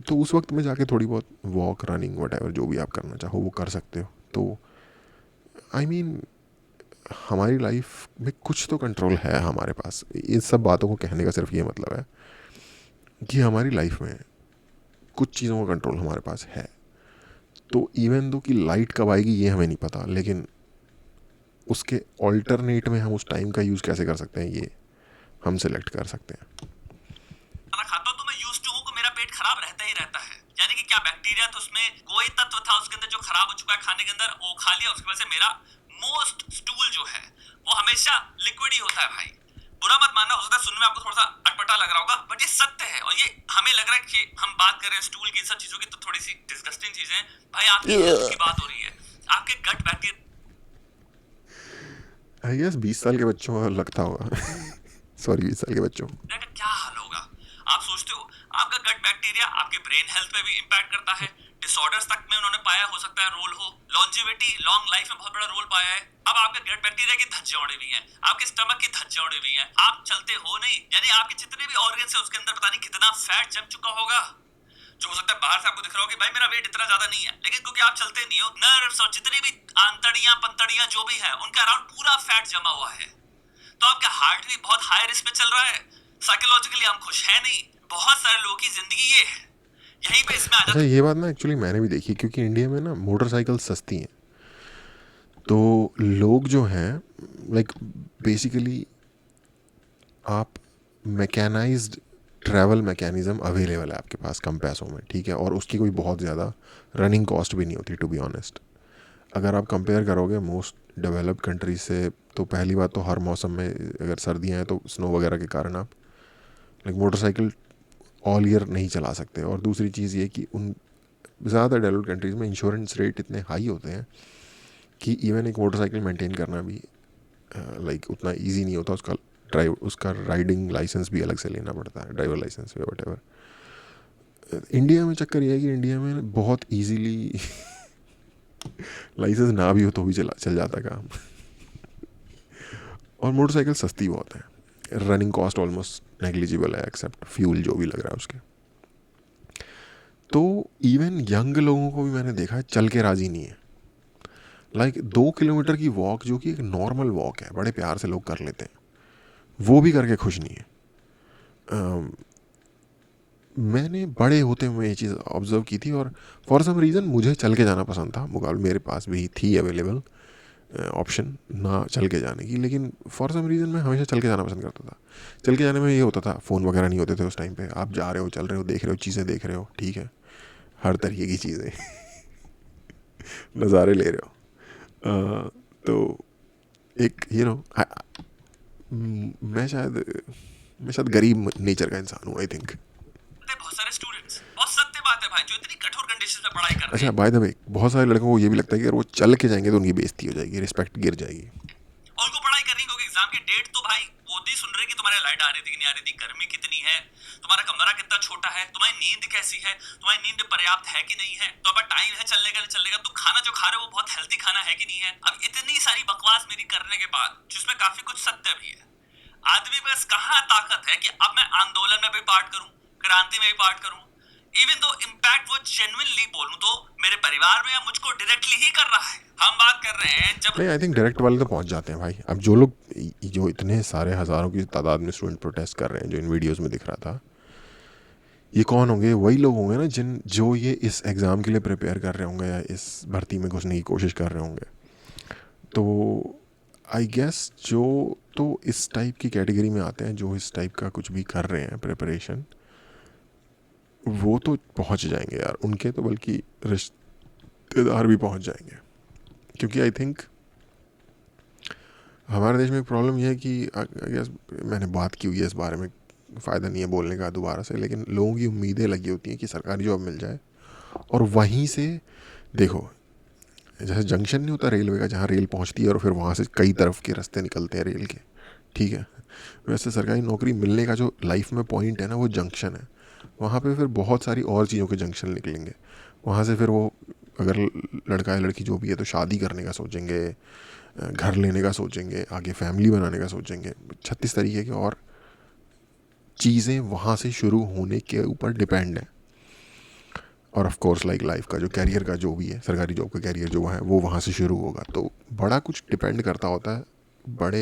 तो उस वक्त में जाके थोड़ी बहुत वॉक, रनिंग, व्हाटएवर जो भी आप करना चाहो वो कर सकते हो। तो आई मीन हमारी लाइफ में कुछ तो कंट्रोल है हमारे पास। इन सब बातों को कहने का सिर्फ ये मतलब है कि हमारी लाइफ में कुछ चीज़ों का कंट्रोल हमारे पास है। तो इवन दो कि लाइट कब आएगी ये हमें नहीं पता, लेकिन उसके ऑल्टरनेट में हम उस टाइम का यूज़ कैसे कर सकते हैं ये हम सेलेक्ट कर सकते हैं। खाना खाता हूं तो मैं यूज्ड टू हूं कि मेरा पेट खराब रहता ही रहता है। यानी कि क्या बैक्टीरिया था उसमें, कोई तत्व था उसके अंदर जो खराब हो चुका है खाने के अंदर, वो खा लिया, उसकी वजह से मेरा मोस्ट स्टूल जो है वो हमेशा लिक्विड ही होता है। भाई बुरा मत मानना, हो सकता है सुनने में आपको थोड़ा सा अटपटा लग रहा होगा, बट ये सत्य है। और ये हमें लग रहा है कि हम बात कर रहे हैं स्टूल की, इन सब चीजों की, तो थोड़ी सी डिस्गस्टिंग चीजें। भाई आपकी हेल्थ की बात हो रही है, आपके गट बैक्टीरिया आई गेस 20 साल के बच्चों को लगता होगा सॉरी 20 साल के बच्चों का क्या हाल होगा। आप सोचते हो आपका गट बैक्टीरिया आपके ब्रेन हेल्थ पे भी इंपैक्ट करता है, डिसऑर्डर्स तक में उन्होंने पाया हो सकता है रोल हो, लॉन्जिविटी, लॉन्ग लाइफ में बहुत बड़ा रोल पाया है। अब आपके गट बैक्टीरिया की धज्जियां उड़ी हुई हैं, आपके स्टमक की धज्जियां उड़ी हुई हैं, आप चलते हो नहीं, यानी आपके जितने भी ऑर्गन्स है उसके अंदर पता नहीं कितना फैट जम चुका होगा। जो हो सकता है बाहर से आपको दिख रहा हो कि भाई मेरा वेट इतना ज्यादा नहीं है, लेकिन क्योंकि आप चलते नहीं हो, नर्व्स और जितनी भी आंतड़ियां पंतड़ियां जो भी है उनका अराउंड पूरा फैट जमा हुआ है। तो आपका हार्ट भी बहुत हाई रिस्क पे चल रहा है, साइकोलॉजिकली हम खुश है नहीं। बहुत सारे लोगों की जिंदगी ये है, यहीं पे इसमें आ अच्छा जाता है। ये बात ना एक्चुअली मैंने भी देखी, क्योंकि इंडिया में ना मोटरसाइकिल सस्ती हैं, तो लोग जो हैं लाइक बेसिकली आप मैकेनाइज्ड ट्रैवल मैकेनिज़्म अवेलेबल है आपके पास कम पैसों में, ठीक है, और उसकी कोई बहुत ज़्यादा रनिंग कॉस्ट भी नहीं होती टू बी ऑनेस्ट। अगर आप कंपेयर करोगे मोस्ट डेवलप्ड कंट्रीज से, तो पहली बात तो हर मौसम में अगर सर्दियाँ हैं तो स्नो वगैरह के कारण आप लाइक मोटरसाइकिल ऑल ईयर नहीं चला सकते। और दूसरी चीज़ ये कि उन ज़्यादा डेवलप्ड कंट्रीज़ में इंश्योरेंस रेट इतने हाई होते हैं कि इवन एक मोटरसाइकिल मेंटेन करना भी लाइक उतना इजी नहीं होता। उसका राइडिंग लाइसेंस भी अलग से लेना पड़ता है, ड्राइवर लाइसेंस या व्हाटएवर। इंडिया में चक्कर ये है कि इंडिया में बहुत इजीली लाइसेंस ना भी हो तो भी चल जाता काम और मोटरसाइकिल सस्ती बहुत है, रनिंग कॉस्ट ऑलमोस्ट नेग्लिजिबल है एक्सेप्ट फ्यूल जो भी लग रहा है उसके। तो इवन यंग लोगों को भी मैंने देखा है चल के राजी नहीं है। लाइक 2 किलोमीटर की वॉक जो कि एक नॉर्मल वॉक है, बड़े प्यार से लोग कर लेते हैं, वो भी करके खुश नहीं है। मैंने बड़े होते हुए ये चीज़ ऑब्जर्व की थी, और फॉर सम रीज़न मुझे चल के जाना पसंद था, मुकाबले मेरे पास भी थी अवेलेबल ऑप्शन ना चल के जाने की, लेकिन फॉर सम रीज़न मैं हमेशा चल के जाना पसंद करता था। चल के जाने में ये होता था, फ़ोन वगैरह नहीं होते थे उस टाइम पे, आप जा रहे हो, चल रहे हो, देख रहे हो, चीज़ें देख रहे हो, ठीक है, हर तरीके की चीज़ें नज़ारे ले रहे हो। तो एक मैं शायद गरीब नेचर का इंसान हूँ आई थिंक। बहुत सारे स्टूडेंट्स, बहुत सत्य बात है भाई, जो इतनी कठोर कंडीशन में पढ़ाई कर रहे अच्छा हैं, बाय द वे बहुत सारे लड़कों को ये भी लगता है कि अगर वो चल के जाएंगे तो उनकी बेइज्जती हो जाएगी, रिस्पेक्ट गिर जाएगी। और उनको पढ़ाई करनी होगी एग्जाम की डेट तो भाई मोदी सुन रहे कि तुम्हारे लाइट आ रही थी कि नहीं आ रही थी, गर्मी कितनी है, तुम्हारा कमरा कितना छोटा है, तुम्हारी नींद कैसी है, तुम्हारी नींद पर्याप्त है कि नहीं है, तो अब टाइम है चलने का नहीं चलने का, तो खाना जो खा रहे हो वो बहुत हेल्थी खाना है कि नहीं है। अब इतनी सारी बकवास मेरी करने के बाद, जिसमें काफी कुछ सत्य भी है, आदमी पास कहाँ ताकत है कि अब मैं आंदोलन में भी पार्ट करूं, क्रांति में भी पार्ट करूं, इवन दो इम्पैक्ट वो जेन्युइनली बोलूं तो मेरे परिवार में या मुझको डायरेक्टली ही कर रहा है। हम बात कर रहे हैं जब नहीं आई थिंक डायरेक्ट वाले तो पहुंच जाते हैं भाई। अब जो लोग जो इतने सारे हज़ारों की तादाद में स्टूडेंट प्रोटेस्ट कर रहे हैं जो इन वीडियोस में दिख रहा था, ये कौन होंगे? वही लोग होंगे ना जो ये इस एग्ज़ाम के लिए प्रिपेयर कर रहे होंगे या इस भर्ती में घुसने की कोशिश कर रहे होंगे। तो आई गेस जो तो इस टाइप की कैटेगरी में आते हैं, जो इस टाइप का कुछ भी कर रहे हैं प्रिपरेशन, वो तो पहुंच जाएंगे यार। उनके तो बल्कि रिश्तेदार भी पहुंच जाएंगे, क्योंकि आई थिंक हमारे देश में एक प्रॉब्लम यह है कि आई गेस मैंने बात की हुई है इस बारे में, फ़ायदा नहीं है बोलने का दोबारा से, लेकिन लोगों की उम्मीदें लगी होती हैं कि सरकारी जॉब मिल जाए और वहीं से देखो जैसे जंक्शन नहीं होता रेलवे का जहाँ रेल पहुँचती है और फिर वहाँ से कई तरफ के रास्ते निकलते हैं रेल के, ठीक है, वैसे सरकारी नौकरी मिलने का जो लाइफ में पॉइंट है ना वो जंक्शन है। वहाँ पे फिर बहुत सारी और चीज़ों के जंक्शन निकलेंगे। वहाँ से फिर वो अगर लड़का या लड़की जो भी है तो शादी करने का सोचेंगे, घर लेने का सोचेंगे, आगे फैमिली बनाने का सोचेंगे, 36 तरीके की और चीज़ें वहाँ से शुरू होने के ऊपर डिपेंड है। और ऑफ कोर्स लाइक लाइफ का जो कैरियर का जो भी है, सरकारी जॉब का कैरियर जो है वो वहाँ से शुरू होगा। तो बड़ा कुछ डिपेंड करता होता है बड़े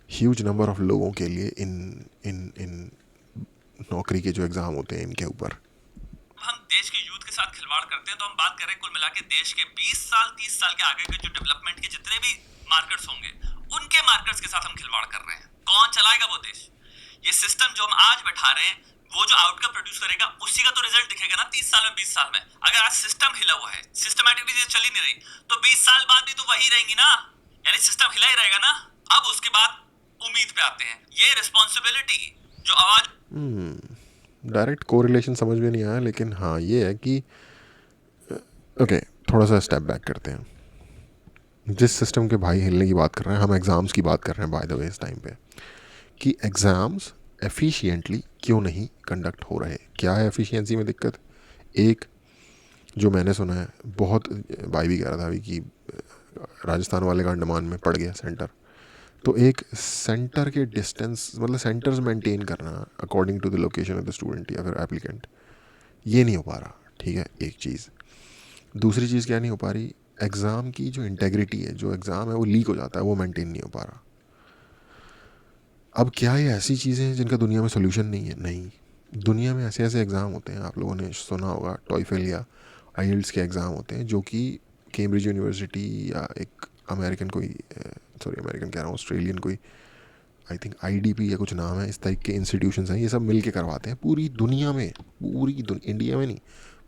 ह्यूज नंबर ऑफ लोगों के लिए इन इन इन नौकरी के जो एग्ज़ाम होते हैं इनके ऊपर। हम देश के यूथ के साथ खिलवाड़ करते हैं तो हम बात कर रहे हैं कुल मिला के देश के 20 साल 30 साल के आगे के जो डेवलपमेंट के जितने भी मार्कर्स होंगे उनके मार्कर्स के साथ हम खिलवाड़ कर रहे हैं। कौन चलाएगा वो देश? ये सिस्टम जो हम आज बैठा रहे हैं वो जो आउटकम प्रोड्यूस करेगा उसी का तो रिजल्ट दिखेगा ना 30 साल में 20 साल में। अगर आज सिस्टम हिला हुआ है, सिस्टमैटिक चीजें चली नहीं रही, तो 20 साल बाद भी तो वही रहेंगी ना, यानी सिस्टम हिला ही रहेगा ना। अब उसके बाद उम्मीद पे आते हैं, ये रिस्पॉन्सिबिलिटी जो आवाज डायरेक्ट कोरिलेशन समझ में नहीं आया, लेकिन हाँ ये है कि ओके थोड़ा सा स्टेप बैक करते हैं। जिस सिस्टम के भाई हिलने की बात कर रहे हैं, हम एग्ज़ाम्स की बात कर रहे हैं बाय द वे इस टाइम पे, कि एग्ज़ाम्स एफिशिएंटली क्यों नहीं कंडक्ट हो रहे। क्या है एफिशिएंसी में दिक्कत? एक जो मैंने सुना है, बहुत भाई भी कह रहा था अभी कि राजस्थान वाले का अंडमान में पड़ गया सेंटर, तो एक सेंटर के डिस्टेंस मतलब सेंटर्स मेंटेन करना according to the location of the student या फिर एप्लीकेंट, ये नहीं हो पा रहा, ठीक है, एक चीज़। दूसरी चीज़ क्या नहीं हो पा रही, एग्ज़ाम की जो इंटेग्रिटी है, जो एग्ज़ाम है वो लीक हो जाता है, वो मेंटेन नहीं हो पा रहा। अब क्या ये ऐसी चीज़ें हैं जिनका दुनिया में सोल्यूशन नहीं है? नहीं, दुनिया में ऐसे ऐसे एग्ज़ाम होते हैं, आप लोगों ने सुना होगा टॉयफेल या आईएल्ट्स के एग्ज़ाम होते हैं जो कि कैम्ब्रिज यूनिवर्सिटी या एक अमेरिकन कोई अमेरिकन कह रहा हूँ, ऑस्ट्रेलियन कोई आई थिंक आईडीपी या कुछ नाम है, इस टाइप के इंस्टीट्यूशंस हैं, ये सब मिल के करवाते हैं पूरी दुनिया में, इंडिया में नहीं,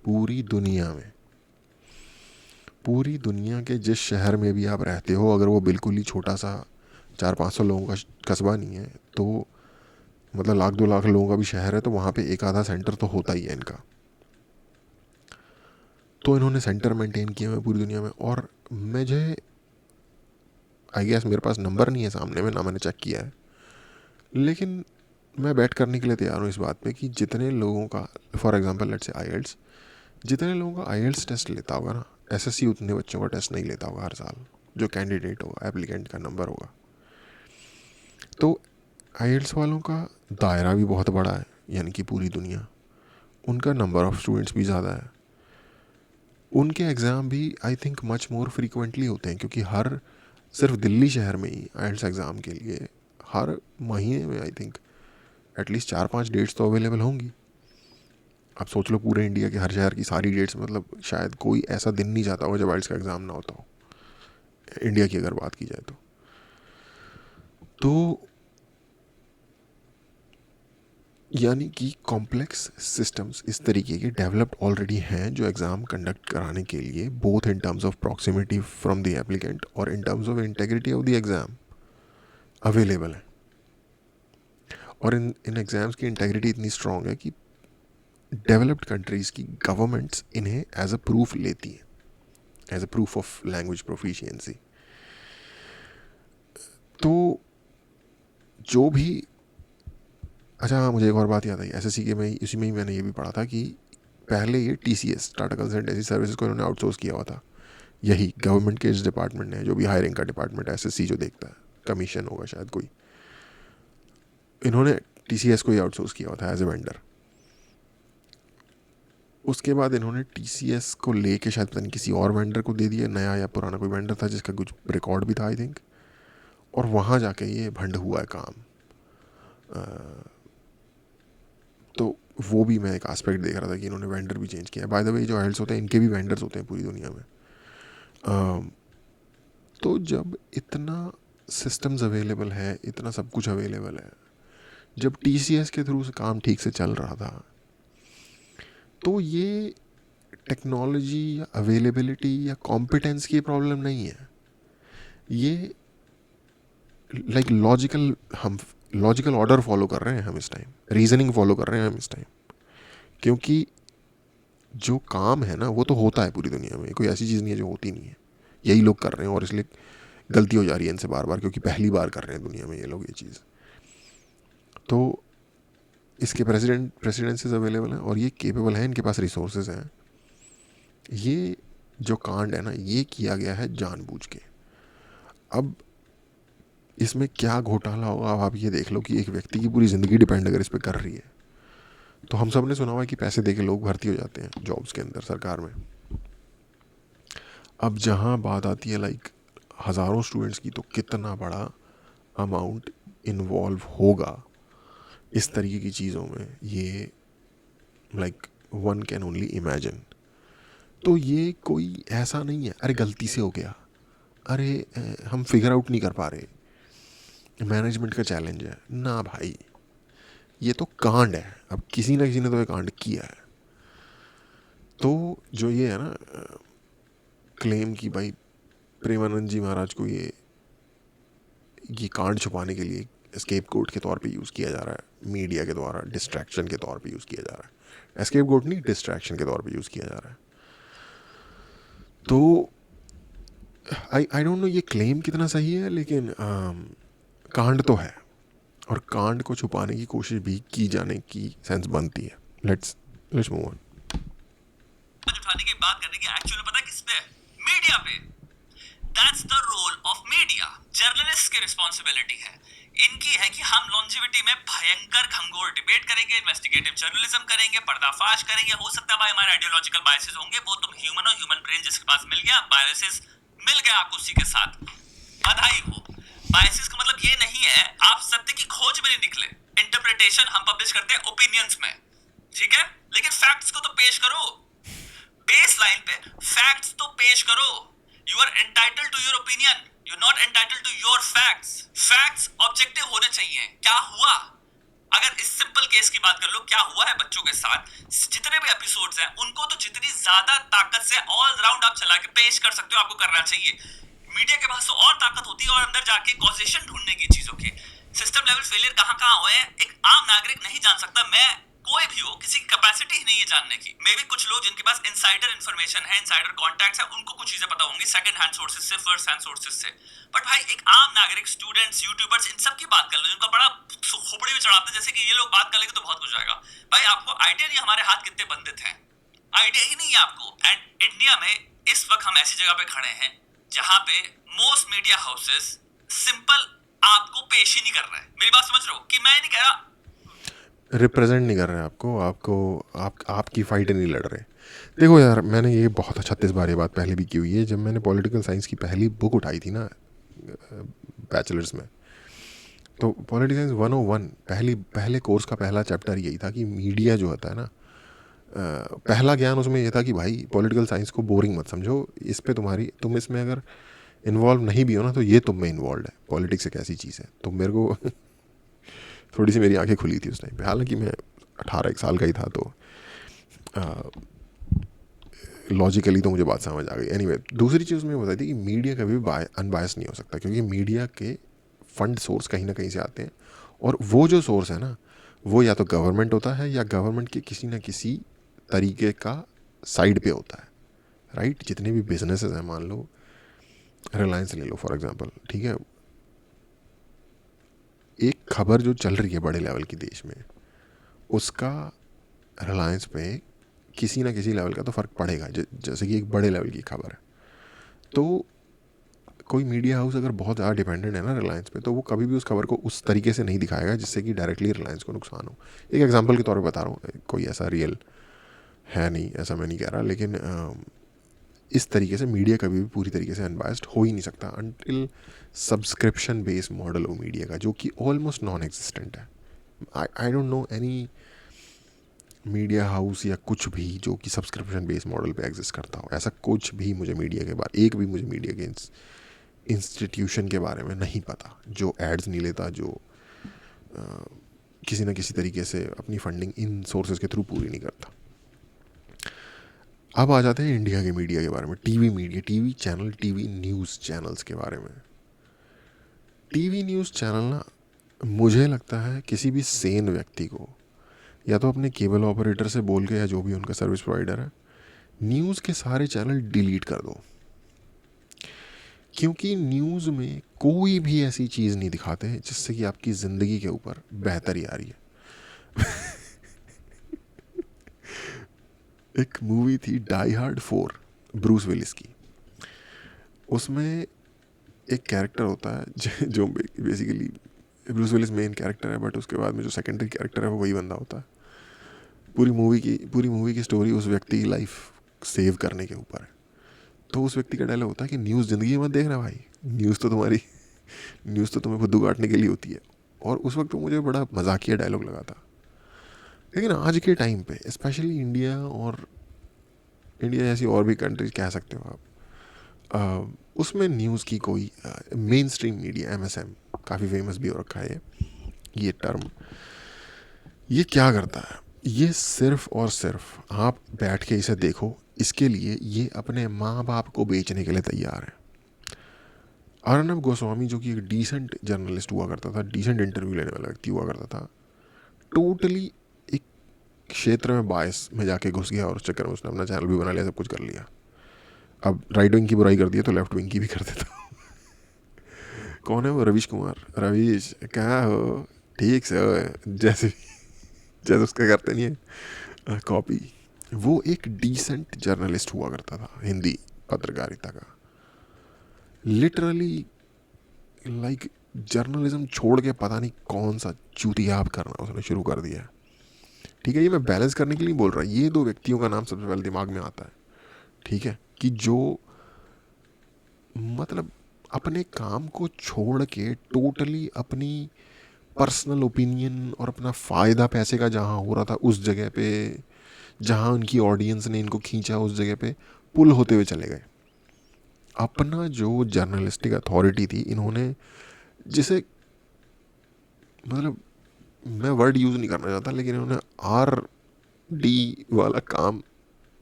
पूरी दुनिया में। पूरी दुनिया के जिस शहर में भी आप रहते हो, अगर वो बिल्कुल ही छोटा सा 400-500 लोगों का कस्बा नहीं है, तो मतलब 1-2 लाख लोगों का भी शहर है, तो वहाँ पे एक आधा सेंटर तो होता ही है इनका। तो इन्होंने सेंटर मेंटेन किए हुए पूरी दुनिया में। और मुझे आई गेस मेरे पास नंबर नहीं है सामने में, ना मैंने चेक किया है, लेकिन मैं बैट करने के लिए तैयार हूँ इस बात पे कि जितने लोगों का for example let's say IELTS, जितने लोगों का आईएल्ट्स टेस्ट लेता होगा ना, एसएससी उतने बच्चों का टेस्ट नहीं लेता होगा हर साल, जो कैंडिडेट होगा, एप्लीकेंट का नंबर होगा। तो आईएल्ट्स वालों का दायरा भी बहुत बड़ा है, यानी कि पूरी दुनिया, उनका नंबर ऑफ़ स्टूडेंट्स भी ज़्यादा है, उनके एग्ज़ाम भी I think much more frequently होते हैं, क्योंकि हर सिर्फ दिल्ली शहर में ही आईएल्ट्स एग्ज़ाम के लिए हर महीने में आई थिंक एटलीस्ट 4-5 डेट्स तो अवेलेबल होंगी। आप सोच लो पूरे इंडिया के हर शहर की सारी डेट्स, मतलब शायद कोई ऐसा दिन नहीं जाता होगा जब आईएल्ट्स का एग्ज़ाम ना होता हो, इंडिया की अगर बात की जाए तो यानी कि कॉम्प्लेक्स सिस्टम्स इस तरीके के डेवलप्ड ऑलरेडी हैं जो एग्ज़ाम कंडक्ट कराने के लिए both in terms of proximity from the applicant और in terms of integrity of the exam available है। और इन एग्ज़ाम्स की इंटेग्रिटी इतनी स्ट्रॉन्ग है कि डेवलप्ड कंट्रीज़ की गवर्नमेंट्स इन्हें एज अ प्रूफ लेती हैं, as a proof of language proficiency. तो जो भी अच्छा हाँ, मुझे एक और बात याद आई एसएससी के में इसी में ही मैंने ये भी पढ़ा था कि पहले ये टीसीएस टाटा कंसल्टेंसी सर्विसेज को इन्होंने आउटसोर्स किया हुआ था। यही गवर्नमेंट के इस डिपार्टमेंट ने, जो भी हायरिंग का डिपार्टमेंट है, एसएससी जो देखता है, कमीशन होगा शायद कोई, इन्होंने टीसीएस को ही आउटसोर्स किया हुआ था एज ए वेंडर। उसके बाद इन्होंने टीसीएस को लेके शायद पता नहीं किसी और वेंडर को दे दिया, नया या पुराना कोई वेंडर था जिसका कुछ रिकॉर्ड भी था आई थिंक, और वहाँ जाके ये भंड हुआ है काम। तो वो भी मैं एक एस्पेक्ट देख रहा था कि इन्होंने वेंडर भी चेंज किया। बाय द वे जो आइल्स होते हैं इनके भी वेंडर्स होते हैं पूरी दुनिया में। तो जब इतना सिस्टम्स अवेलेबल है, इतना सब कुछ अवेलेबल है, जब टीसीएस के थ्रू से काम ठीक से चल रहा था, तो ये टेक्नोलॉजी या अवेलेबिलिटी या कॉम्पिटेंस की प्रॉब्लम नहीं है। ये लाइक लॉजिकल ऑर्डर फॉलो कर रहे हैं हम इस टाइम, रीजनिंग फॉलो कर रहे हैं हम इस टाइम, क्योंकि जो काम है ना वो तो होता है पूरी दुनिया में, कोई ऐसी चीज़ नहीं है जो होती नहीं है। यही लोग कर रहे हैं और इसलिए गलती हो जा रही है इनसे बार बार, क्योंकि पहली बार कर रहे हैं दुनिया में ये लोग ये चीज़। तो इसके प्रेसिडेंसीज अवेलेबल हैं और ये केपेबल हैं, इनके पास रिसोर्सेज हैं। ये जो कांड है ना ये किया गया है जानबूझ के। अब इसमें क्या घोटाला होगा अब आप ये देख लो कि एक व्यक्ति की पूरी ज़िंदगी डिपेंड अगर इस पर कर रही है। तो हम सब ने सुना हुआ है कि पैसे दे के लोग भर्ती हो जाते हैं जॉब्स के अंदर सरकार में। अब जहाँ बात आती है लाइक हज़ारों स्टूडेंट्स की, तो कितना बड़ा अमाउंट इन्वॉल्व होगा इस तरीके की चीज़ों में, ये like one can only imagine. तो ये कोई ऐसा नहीं है अरे गलती से हो गया, अरे हम फिगर आउट नहीं कर पा रहे, मैनेजमेंट का चैलेंज है ना भाई, ये तो कांड है। अब किसी ना किसी ने तो ये कांड किया है। तो जो ये है ना क्लेम कि भाई प्रेमानंद जी महाराज को ये कांड छुपाने के लिए एस्केप कोट के तौर पे यूज़ किया जा रहा है, मीडिया के द्वारा डिस्ट्रैक्शन के तौर पे यूज़ किया जा रहा है। एस्केप कोट नहीं, डिस्ट्रैक्शन के तौर पे यूज़ किया जा रहा है। तो आई डोंट नो ये क्लेम कितना सही है, लेकिन कांड तो है और कांड को छुपाने की कोशिश भी की जाने की सेंस बनती है। Let's move on. उठाने की बात करने की एक्चुअली पता किस पे? मीडिया पे। That's the role of media. Journalist की रिस्पॉन्सिबिलिटी है, इनकी है कि हम लॉन्जिविटी में भयंकर घंघोर डिबेट करेंगे, इन्वेस्टिगेटिव जर्नलिज्म करेंगे, पर्दाफाश करेंगे। हो सकता है भाई हमारे आइडियोलॉजिकल बायसेस होंगे, वो तुम ह्यूमन हो, ह्यूमन ब्रेन जिसके पास मिल गया, बायसेस मिल गया आपको उसी के साथ, बधाई हो। बायसेस का मतलब ये नहीं है आप सत्य की खोज में नहीं निकले। इंटरप्रिटेशन हम पब्लिश करते हैं ओपिनियंस में, ठीक है, लेकिन फैक्ट्स को तो पेश करो। बेस लाइन पे फैक्ट्स तो पेश करो। You are entitled to your opinion, you are not entitled to your facts. Facts objective होने चाहिए। क्या हुआ, अगर इस सिंपल केस की बात कर लो, क्या हुआ है बच्चों के साथ, जितने भी एपिसोड्स हैं उनको तो जितनी ज्यादा ताकत से ऑल राउंड आप चला के पेश कर सकते हो, आपको करना चाहिए। मीडिया के पास तो और ताकत होती है और अंदर जाके कॉजेशन ढूंढने की चीजों की। सिस्टम लेवल फेलियर कहां हुए हैं एक आम नागरिक नहीं जान सकता। मैं कोई भी हो, किसी की कैपेसिटी ही नहीं है जानने की। मे भी कुछ लोग जिनके पास इनसाइडर इन्फॉर्मेशन है, इनसाइडर कॉन्टैक्ट्स है, उनको कुछ चीजें पता होंगी सेकंड हैंड सोर्सेज से, फर्स्ट हैंड सोर्सेज से। बट भाई एक आम नागरिक, स्टूडेंट्स, यूट्यूबर्स, इन सब की बात कर लो जिनका बड़ा खोपड़ी में चढ़ाते जैसे कि ये लोग बात कर लेंगे तो बहुत कुछ जाएगा। भाई आपको आइडिया नहीं हमारे हाथ कितने बंदित हैं, आइडिया ही नहीं है आपको। एंड इंडिया में इस वक्त हम ऐसी जगह पे खड़े हैं जहां पे मोस्ट मीडिया हाउसेस सिंपल आपको पेश ही नहीं कर रहे हैं। मेरी बात समझ रहे हो कि मैं नहीं कह रहा रिप्रेजेंट नहीं कर रहे आपकी फाइट नहीं लड़ रहे। देखो यार, मैंने ये बहुत 36 बार ये बात पहले भी की हुई है। जब मैंने पॉलिटिकल साइंस की पहली बुक उठाई थी ना बैचलर्स में, तो पॉलिटिकल साइंस 101 पहले कोर्स का पहला चैप्टर यही था कि मीडिया जो होता है ना, पहला ज्ञान उसमें ये था कि भाई पॉलिटिकल साइंस को बोरिंग मत समझो, इस पे तुम इसमें अगर इन्वॉल्व नहीं भी हो ना तो ये तुम में इन्वॉल्व है। पॉलिटिक्स एक ऐसी चीज़ है, तुम मेरे को थोड़ी सी मेरी आंखें खुली थी उस टाइम पे, हालांकि मैं 18 साल का ही था, तो लॉजिकली तो मुझे बात समझ आ गई। एनीवे, दूसरी चीज़ मुझे बताई थी कि मीडिया कभी भी अनबायस नहीं हो सकता, क्योंकि मीडिया के फंड सोर्स कहीं ना कहीं से आते हैं, और वो जो सोर्स है ना, वो या तो गवर्नमेंट होता है या गवर्नमेंट के किसी ना किसी तरीके का साइड पे होता है, राइट। जितने भी बिजनेसेस हैं, मान लो रिलायंस ले लो फॉर एग्जांपल, ठीक है, एक खबर जो चल रही है बड़े लेवल की देश में, उसका रिलायंस पे किसी ना किसी लेवल का तो फ़र्क पड़ेगा, जैसे कि एक बड़े लेवल की खबर है, तो कोई मीडिया हाउस अगर बहुत ज़्यादा डिपेंडेंट है ना रिलायंस पे, तो वो कभी भी उस खबर को उस तरीके से नहीं दिखाएगा जिससे कि डायरेक्टली रिलायंस को नुकसान हो। एक एग्जांपल के तौर पे बता रहा हूँ, कोई ऐसा रियल है नहीं, ऐसा मैं नहीं कह रहा, लेकिन इस तरीके से मीडिया कभी भी पूरी तरीके से अनबायस्ड हो ही नहीं सकता अनटिल सब्सक्रिप्शन बेस्ड मॉडल हो मीडिया का, जो कि ऑलमोस्ट नॉन एग्जिस्टेंट है। I don't know any media house या कुछ भी जो कि सब्सक्रिप्शन बेस्ड मॉडल पे एग्जिस्ट करता हो, ऐसा कुछ भी मुझे मीडिया के बारे, एक भी मुझे मीडिया के इंस्टीट्यूशन के बारे में नहीं पता जो एड्स नहीं लेता, जो किसी न किसी तरीके से अपनी फंडिंग इन सोर्सेज के थ्रू पूरी नहीं करता। अब आ जाते हैं इंडिया के मीडिया के बारे में, TV media, TV channel, TV news channels के बारे में। टीवी न्यूज़ चैनल ना, मुझे लगता है किसी भी सेन व्यक्ति को या तो अपने केबल ऑपरेटर से बोल के, या जो भी उनका सर्विस प्रोवाइडर है, न्यूज़ के सारे चैनल डिलीट कर दो, क्योंकि न्यूज़ में कोई भी ऐसी चीज़ नहीं दिखाते हैं जिससे कि आपकी ज़िंदगी के ऊपर बेहतरी आ रही है। एक मूवी थी डाई हार्ड 4 ब्रूस विलिस की, उसमें एक कैरेक्टर होता है जो basically Bruce Willis main character है, बट उसके बाद में जो सेकेंडरी कैरेक्टर है वो वही बंदा होता है। पूरी मूवी की स्टोरी उस व्यक्ति की लाइफ सेव करने के ऊपर है। तो उस व्यक्ति का डायलॉग होता है कि न्यूज़ ज़िंदगी मत देखना भाई, न्यूज़ तो तुम्हें खुद काटने के लिए होती है। और उस वक्त तो मुझे बड़ा मजाकिया डायलॉग लगा था, लेकिन आज के टाइम पे स्पेशली इंडिया जैसी और भी कंट्रीज कह सकते हो आप, उसमें न्यूज़ की कोई मेन स्ट्रीम मीडिया, MSM काफ़ी फेमस भी हो रखा है ये टर्म, ये क्या करता है, ये सिर्फ और सिर्फ आप बैठ के इसे देखो, इसके लिए ये अपने माँ बाप को बेचने के लिए तैयार है। अर्नब गोस्वामी जो कि एक डिसेंट जर्नलिस्ट हुआ करता था, डिसेंट इंटरव्यू लेने वाला व्यक्ति हुआ करता था, टोटली एक क्षेत्र में बायस में जाके घुस गया और उस चक्कर में उसने अपना चैनल भी बना लिया, सब कुछ कर लिया। अब राइट विंग की बुराई कर दी है तो लेफ्ट विंग की भी कर देता हूँ। कौन है वो? रवीश कुमार। रवीश क्या हो, ठीक से हो, जैसे उसका करते नहीं है कॉपी। वो एक डिसेंट जर्नलिस्ट हुआ करता था हिंदी पत्रकारिता का, लिटरली लाइक जर्नलिज्म छोड़ के पता नहीं कौन सा चूतियाब करना उसने शुरू कर दिया। ठीक है, ये मैं बैलेंस करने के लिए बोल रहा, ये दो व्यक्तियों का नाम सबसे पहले दिमाग में आता है, ठीक है, कि जो मतलब अपने काम को छोड़ के टोटली अपनी पर्सनल ओपिनियन और अपना फ़ायदा पैसे का जहाँ हो रहा था उस जगह पे, जहाँ उनकी ऑडियंस ने इनको खींचा उस जगह पे पुल होते हुए चले गए। अपना जो जर्नलिस्टिक अथॉरिटी थी इन्होंने, जिसे मतलब मैं वर्ड यूज़ नहीं करना चाहता, लेकिन इन्होंने RD वाला काम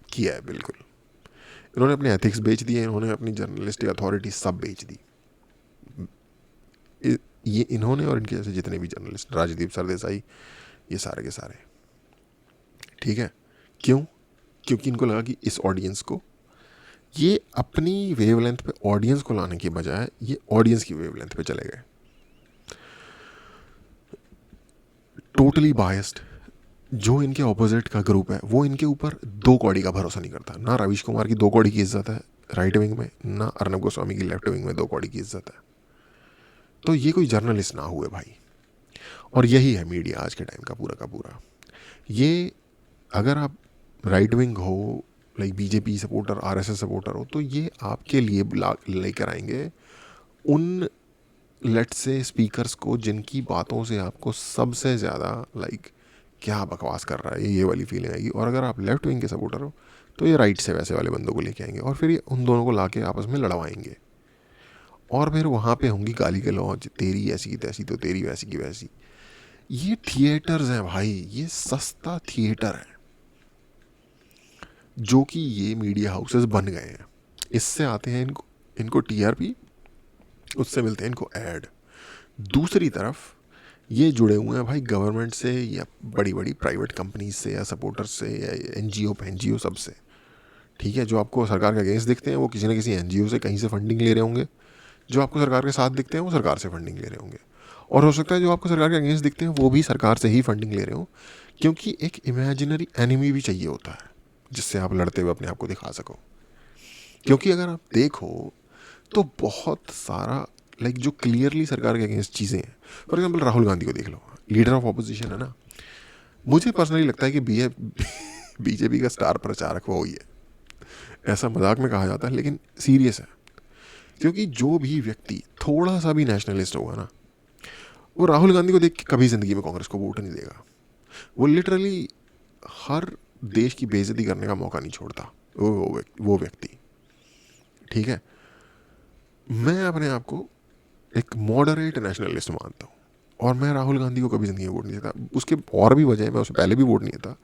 किया है बिल्कुल। इन्होंने अपने एथिक्स बेच दिए, इन्होंने अपनी जर्नलिस्टिक अथॉरिटी सब बेच दी। ये इन्होंने और इनके जैसे जितने भी जर्नलिस्ट, राजदीप सरदेसाई, ये सारे के सारे, ठीक है। क्यों? क्योंकि इनको लगा कि इस ऑडियंस को, ये अपनी वेवलेंथ पे ऑडियंस को लाने की बजाय ये ऑडियंस की वेवलेंथ पे चले गए, टोटली बायस्ड। जो इनके ऑपोजिट का ग्रुप है वो इनके ऊपर 2 कौड़ी का भरोसा नहीं करता। ना रवीश कुमार की 2 कौड़ी की इज्जत है राइट विंग में, ना अर्नब गोस्वामी की लेफ्ट विंग में 2 कौड़ी की इज्जत है। तो ये कोई जर्नलिस्ट ना हुए भाई। और यही है मीडिया आज के टाइम का पूरा। ये अगर आप राइट विंग हो, like BJP supporter, RSS supporter हो, तो ये आपके लिए लेकर आएंगे उन लेट से स्पीकर्स को जिनकी बातों से आपको सबसे ज़्यादा लाइक क्या बकवास कर रहा है ये वाली फीलिंग आएगी। और अगर आप लेफ्ट विंग के सपोर्टर हो तो ये राइट से वैसे वाले बंदों को लेके आएंगे और फिर ये उन दोनों को लाके आपस में लड़वाएंगे। और फिर वहाँ पे होंगी गाली गलौज, तेरी ऐसी की तैसी तो तेरी वैसी की वैसी। ये थिएटर्स हैं भाई, ये सस्ता थिएटर है जो कि ये मीडिया हाउसेस बन गए हैं। इससे आते हैं इनको टीआरपी, उससे मिलते हैं इनको ऐड। दूसरी तरफ ये जुड़े हुए हैं भाई गवर्नमेंट से या बड़ी बड़ी प्राइवेट कंपनीज से या सपोर्टर्स से या एनजीओ सब से, ठीक है। जो आपको सरकार के अगेंस्ट दिखते हैं वो किसी न किसी एनजीओ से कहीं से फंडिंग ले रहे होंगे, जो आपको सरकार के साथ दिखते हैं वो सरकार से फंडिंग ले रहे होंगे, और हो सकता है जो आपको सरकार के अगेंस्ट दिखते हैं वो भी सरकार से ही फंडिंग ले रहे हो, क्योंकि एक इमेजिनरी एनिमी भी चाहिए होता है जिससे आप लड़ते हुए अपने आप को दिखा सको। क्योंकि अगर आप देखो तो बहुत सारा जो क्लियरली सरकार के अगेंस्ट चीज़ें हैं, फॉर एग्जाम्पल राहुल गांधी को देख लो, लीडर ऑफ ऑपोजिशन है ना। मुझे पर्सनली लगता है कि बीजेपी का स्टार प्रचारक वो ही है। ऐसा मजाक में कहा जाता है लेकिन सीरियस है, क्योंकि जो भी व्यक्ति थोड़ा सा भी नेशनलिस्ट होगा ना, वो राहुल गांधी को देख के कभी ज़िंदगी में कांग्रेस को वोट नहीं देगा। वो लिटरली हर देश की बेइज्जती करने का मौका नहीं छोड़ता वो व्यक्ति, ठीक है। मैं अपने आप को एक मॉडरेट नेशनलिस्ट मानता हूँ और मैं राहुल गांधी को कभी ज़िंदगी में वोट नहीं देता। उसके और भी वजह है, मैं उससे पहले भी वोट नहीं देता,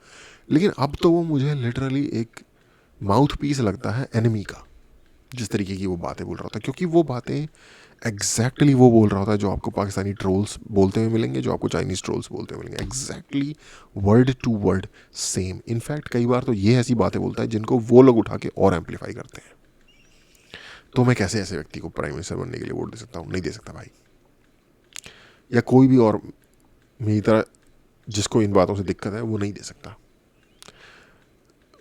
लेकिन अब तो वो मुझे लिटरली एक माउथ पीस लगता है एनिमी का, जिस तरीके की वो बातें बोल रहा था। क्योंकि वो बातें एग्जैक्टली वो बोल रहा होता है जो आपको पाकिस्तानी ट्रोल्स बोलते हुए मिलेंगे, जो आपको चाइनीज़ ट्रोल्स बोलते हुए मिलेंगे, exactly word to word same. In fact कई बार तो ये ऐसी बातें बोलता है जिनको वो लोग उठा के और एम्पलीफाई करते हैं। तो मैं कैसे ऐसे व्यक्ति को प्राइम मिनिस्टर बनने के लिए वोट दे सकता हूँ? नहीं दे सकता भाई। या कोई भी और मेरी तरह जिसको इन बातों से दिक्कत है वो नहीं दे सकता।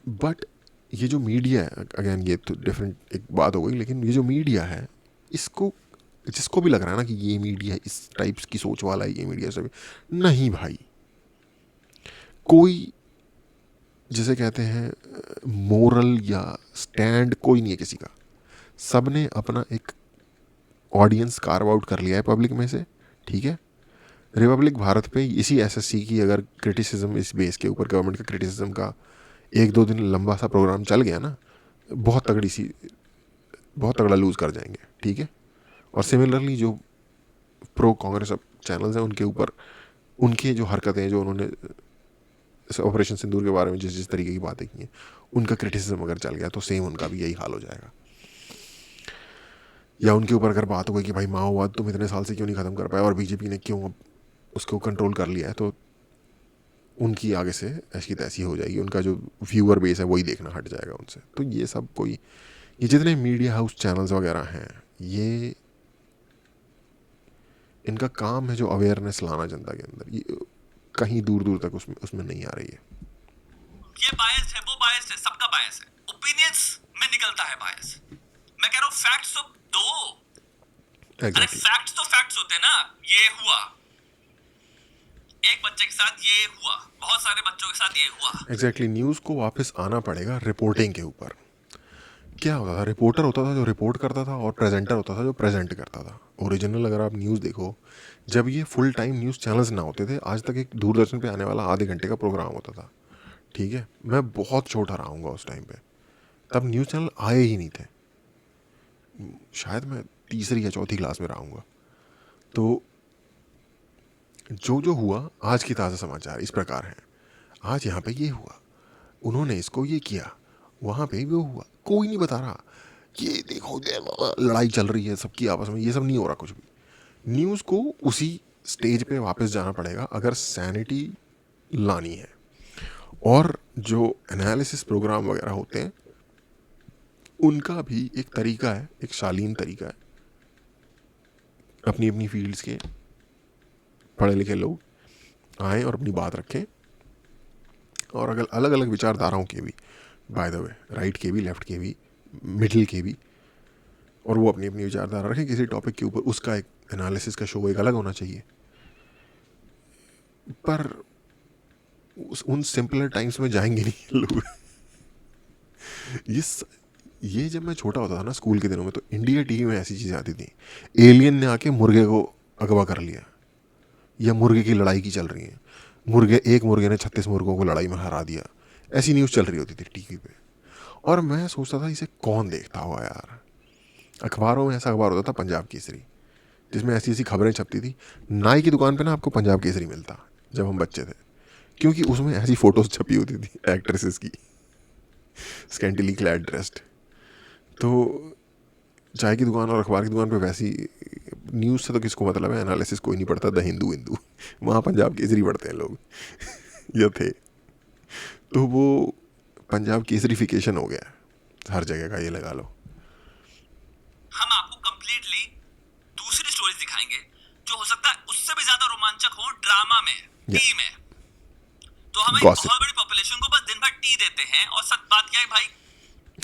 बट ये जो मीडिया है, अगेन ये तो डिफरेंट एक बात हो गई, लेकिन ये जो मीडिया है, इसको जिसको भी लग रहा है ना कि ये मीडिया इस टाइप्स की सोच वाला है, ये मीडिया से नहीं भाई। कोई जिसे कहते हैं मोरल या स्टैंड कोई नहीं है किसी का। सब ने अपना एक ऑडियंस कार्व आउट कर लिया है पब्लिक में से, ठीक है। रिपब्लिक भारत पे इसी एसएससी की अगर क्रिटिसिज्म, इस बेस के ऊपर गवर्नमेंट का क्रिटिसिज्म का 1-2 दिन लंबा सा प्रोग्राम चल गया ना, बहुत तगड़ा लूज़ कर जाएंगे, ठीक है। और सिमिलरली जो प्रो कांग्रेस चैनल्स हैं उनके ऊपर उनके जो हरकतें, जो उन्होंने ऑपरेशन सिंदूर के बारे में जिस तरीके की बातें की हैं, उनका क्रिटिसिज्म अगर चल गया तो सेम उनका भी यही हाल हो जाएगा। या उनके ऊपर अगर बात हो गई कि भाई माओवाद तुम इतने साल से क्यों नहीं ख़त्म कर पाए और बीजेपी ने क्यों अब उसको कंट्रोल कर लिया है, तो उनकी आगे से ऐसी तैसी हो जाएगी। उनका जो व्यूअर बेस है वही देखना हट जाएगा उनसे। तो ये जितने मीडिया हाउस चैनल्स वगैरह हैं, ये इनका काम है जो अवेयरनेस लाना जनता के अंदर, ये कहीं दूर दूर तक उसमें नहीं आ रही है। ये बायस है, वो बायस है, सबका बायस है, ओपिनियंस में निकलता है बायस। मैं कह रहा हूँ फैक्ट्स तो दो। अरे फैक्ट्स तो फैक्ट्स होते हैं ना। ये हुआ एक बच्चे के साथ, ये हुआ बहुत सारे बच्चों के साथ, ये हुआ। एग्जैक्टली न्यूज़ को वापस आना पड़ेगा रिपोर्टिंग के ऊपर। क्या होता था? रिपोर्टर होता था जो रिपोर्ट करता था और प्रेजेंटर होता था जो प्रेजेंट करता था। ओरिजिनल अगर आप न्यूज़ देखो, जब ये फुल टाइम न्यूज़ चैनल्स ना होते थे, आज तक एक दूरदर्शन पे आने वाला आधे घंटे का प्रोग्राम होता था, ठीक है। मैं बहुत छोटा रहूँगा उस टाइम पे, तब न्यूज़ चैनल आए ही नहीं थे। शायद मैं तीसरी या चौथी क्लास में रहूँगा। तो जो हुआ, आज की ताज़ा समाचार इस प्रकार हैं। आज यहाँ पे ये हुआ, उन्होंने इसको ये किया, वहाँ पे वो हुआ, कोई नहीं बता रहा। ये देखो लड़ाई चल रही है सबकी आपस में, ये सब नहीं हो रहा कुछ भी। न्यूज़ को उसी स्टेज पे वापस जाना पड़ेगा अगर सैनिटी लानी है। और जो एनालिसिस प्रोग्राम वगैरह होते हैं उनका भी एक तरीका है, एक शालीन तरीका है। अपनी अपनी फील्ड्स के पढ़े लिखे लोग आएँ और अपनी बात रखें, और अगर अलग अलग विचारधाराओं के भी, बाय द वे राइट के भी, लेफ्ट के भी, मिडिल के भी, और वो अपनी अपनी विचारधारा रखें किसी टॉपिक के ऊपर। उसका एक एनालिसिस का शो एक अलग होना चाहिए। पर उन सिंपलर टाइम्स में जाएंगे नहीं लोग। ये जब मैं छोटा होता था ना स्कूल के दिनों में, तो इंडिया टीवी में ऐसी चीज़ें आती थी, एलियन ने आके मुर्गे को अगवा कर लिया, या मुर्गे की लड़ाई की चल रही है, एक मुर्गे ने 36 मुर्गों को लड़ाई में हरा दिया। ऐसी न्यूज़ चल रही होती थी टीवी पे, और मैं सोचता था इसे कौन देखता होगा यार। अखबारों में ऐसा अखबार होता था पंजाब केसरी, जिसमें ऐसी ऐसी खबरें छपती थी। नाई की दुकान पे ना आपको पंजाब केसरी मिलता, जब हम बच्चे थे, क्योंकि उसमें ऐसी फ़ोटोज़ छपी होती थी एक्ट्रेसेस की स्कैंटिली क्लैड ड्रेस्ड। तो चाय की दुकान और अखबार की दुकान पे वैसी न्यूज़ से तो किसको मतलब है, एनालिसिस कोई नहीं पढ़ता, द हिंदू वहाँ पंजाब केसरी पढ़ते हैं लोग ये थे। तो वो पंजाब केसरीफिकेशन हो गया हर जगह का, ये लगा लो। हम आपको कंप्लीटली दूसरी स्टोरीज दिखाएंगे जो हो सकता है उससे भी ज्यादा रोमांचक हो ड्रामा में, टी में। तो हम एक Gossip. बहुत बड़ी पॉपुलेशन को बस दिन भर टी देते हैं, और सच बात क्या है भाई,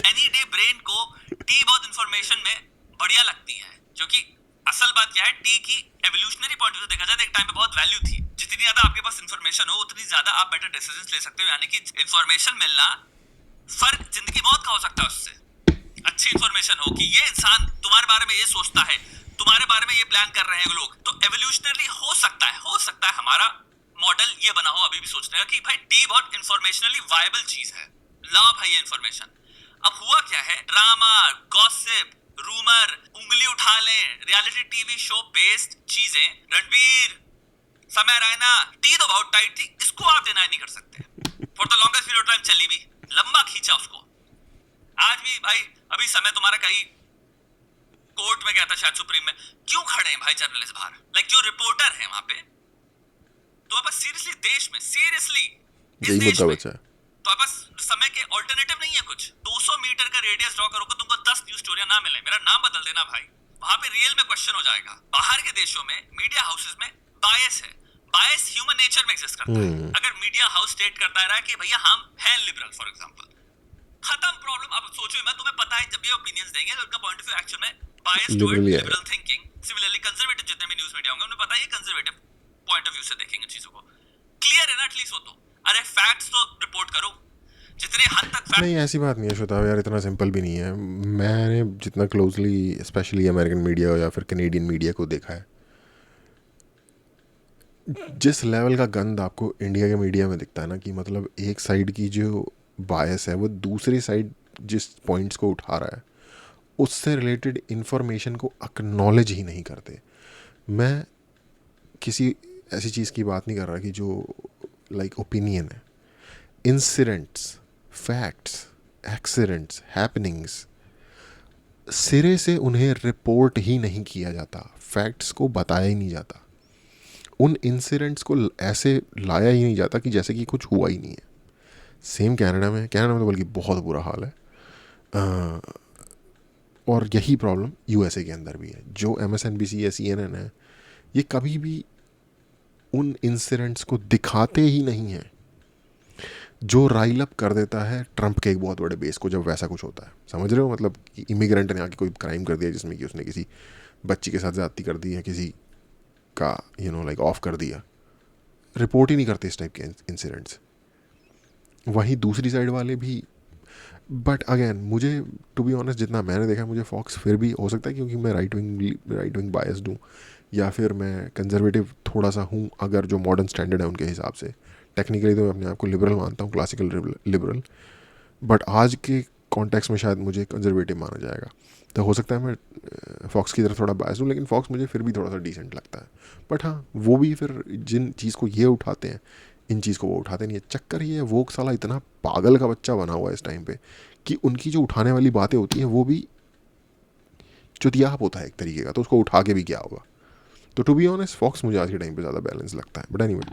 एनी डे ब्रेन को टी बहुत इंफॉर्मेशन में बढ़िया लगती है, क्योंकि असल बात क्या है, टी की एवोल्यूशनरी पॉइंट ऑफ व्यू देखा जाए तो एक टाइम पे बहुत वैल्यू थी। जितनी ज्यादा आपके पास इंफॉर्मेशन हो उतनी ज्यादा आप बेटर डिसीजंस ले सकते हो, यानी कि इंफॉर्मेशन मिलना फर्क जिंदगी मौत का हो सकता है उससे। अच्छी इंफॉर्मेशन हो कि ये इंसान तुम्हारे बारे में ये सोचता है, तुम्हारे बारे में ये प्लान कर रहे हैं लोग, तो एवोल्यूशनरी हो सकता है हमारा मॉडल ये बना हो अभी भी सोचने का कि भाई टी बहुत इंफॉर्मेशनली वायबल चीज है, लाओ भाई ये इंफॉर्मेशन। अब हुआ क्या है, ड्रामा, गॉसिप, रूमर, उंगली उठा लें, रियलिटी टीवी शो बेस्ड चीजें, रणबीर, समय रैना, टी तो बहुत टाइट थी, इसको आप डिनाई नहीं कर सकते। For the longest period of time चली भी, लंबा खींचा उसको। आज भी भाई, अभी समय तुम्हारा कहीं कोर्ट में गया था शायद, सुप्रीम में, क्यों खड़े हैं भाई जर्नलिस्ट बाहर, लाइक जो रिपोर्टर है वहां पे, तो आप सीरियसली देश में, सीरियसली यही मुद्दा बचा है। तो आप समय के ऑल्टरनेटिव नहीं है कुछ। 200 मीटर का रेडियस ड्रॉ करोगे तुमको 10 न्यूज स्टोरियां ना मिले, मेरा नाम बदल देना भाई, वहां पे रियल में क्वेश्चन हो जाएगा। बाहर के देशों में मीडिया हाउसेस में बायस है, बायस ह्यूमन नेचर में एग्जिस्ट करता है। अगर मीडिया हाउस स्टेट करता रहा कि भैया हम हैं लिबरल फॉर एग्जांपल, खत्म प्रॉब्लम। अब सोचो मैं, तुम्हें पता है जब ये ओपिनियंस देंगे तो उनका पॉइंट ऑफ व्यू एक्चुअल में bias toward liberal thinking. Similarly conservative जितने भी न्यूज़ मीडिया होंगे उन्हें पता है ये कंजर्वेटिव पॉइंट ऑफ व्यू से देखेंगे चीजों को। क्लियर है ना एटलीस्ट हो तो? अरे फैक्ट्स तो रिपोर्ट करो, जितने हद तक नहीं ऐसी बात नहीं है श्वेता यार, इतना सिंपल भी नहीं है। मैंने जितना क्लोजली स्पेशली अमेरिकन मीडिया या फिर कैनेडियन मीडिया को देखा है, जिस लेवल का गंद आपको इंडिया के मीडिया में दिखता है ना, कि मतलब एक साइड की जो बायस है वो दूसरी साइड जिस पॉइंट्स को उठा रहा है उससे रिलेटेड इन्फॉर्मेशन को एक्नॉलेज ही नहीं करते। मैं किसी ऐसी चीज़ की बात नहीं कर रहा कि जो लाइक ओपिनियन है, इंसिडेंट्स, फैक्ट्स, एक्सीडेंट्स, हैपनिंग्स, सिरे से उन्हें रिपोर्ट ही नहीं किया जाता, फैक्ट्स को बताया ही नहीं जाता, उन इंसिडेंट्स को ऐसे लाया ही नहीं जाता कि जैसे कि कुछ हुआ ही नहीं है। सेम कनाडा में तो बल्कि बहुत बुरा हाल है। और यही प्रॉब्लम यूएसए के अंदर भी है। जो MSNBC या CNN है, ये कभी भी उन इंसिडेंट्स को दिखाते ही नहीं हैं, जो राइल अप कर देता है ट्रंप के एक बहुत बड़े बेस को जब वैसा कुछ होता है। समझ रहे हो, मतलब कि इमिग्रेंट ने आके कोई क्राइम कर दिया जिसमें कि उसने किसी बच्ची के साथ ज़्यादती कर दी है, किसी का लाइक ऑफ कर दिया, रिपोर्ट ही नहीं करते इस टाइप के इंसिडेंट्स। वहीं दूसरी साइड वाले भी, बट अगेन मुझे टू बी ऑनेस्ट जितना मैंने देखा मुझे फॉक्स फिर भी हो सकता है क्योंकि मैं राइट विंग बायस्ड हूँ, या फिर मैं कंजर्वेटिव थोड़ा सा हूँ अगर जो मॉडर्न स्टैंडर्ड है उनके हिसाब से। टेक्निकली तो मैं अपने आप को लिबरल मानता हूँ, क्लासिकल लिबरल, बट आज के कॉन्टेक्स्ट में शायद मुझे कंजर्वेटिव माना जाएगा। तो हो सकता है मैं फॉक्स की तरफ थोड़ा बायस्ड हूँ, लेकिन फॉक्स मुझे फिर भी थोड़ा सा डिसेंट लगता है। बट हाँ, वो भी फिर जिन चीज़ को ये उठाते हैं, इन चीज़ को वो उठाते नहीं है। चक्कर ये है, वो साला इतना पागल का बच्चा बना हुआ है इस टाइम पे कि उनकी जो उठाने वाली बातें होती हैं वो भी चुतियाप होता है एक तरीके का, तो उसको उठा के भी क्या होगा। तो टू बी ऑनेस्ट फॉक्स मुझे आज के टाइम पे ज़्यादा बैलेंस लगता है। बट एनीवे,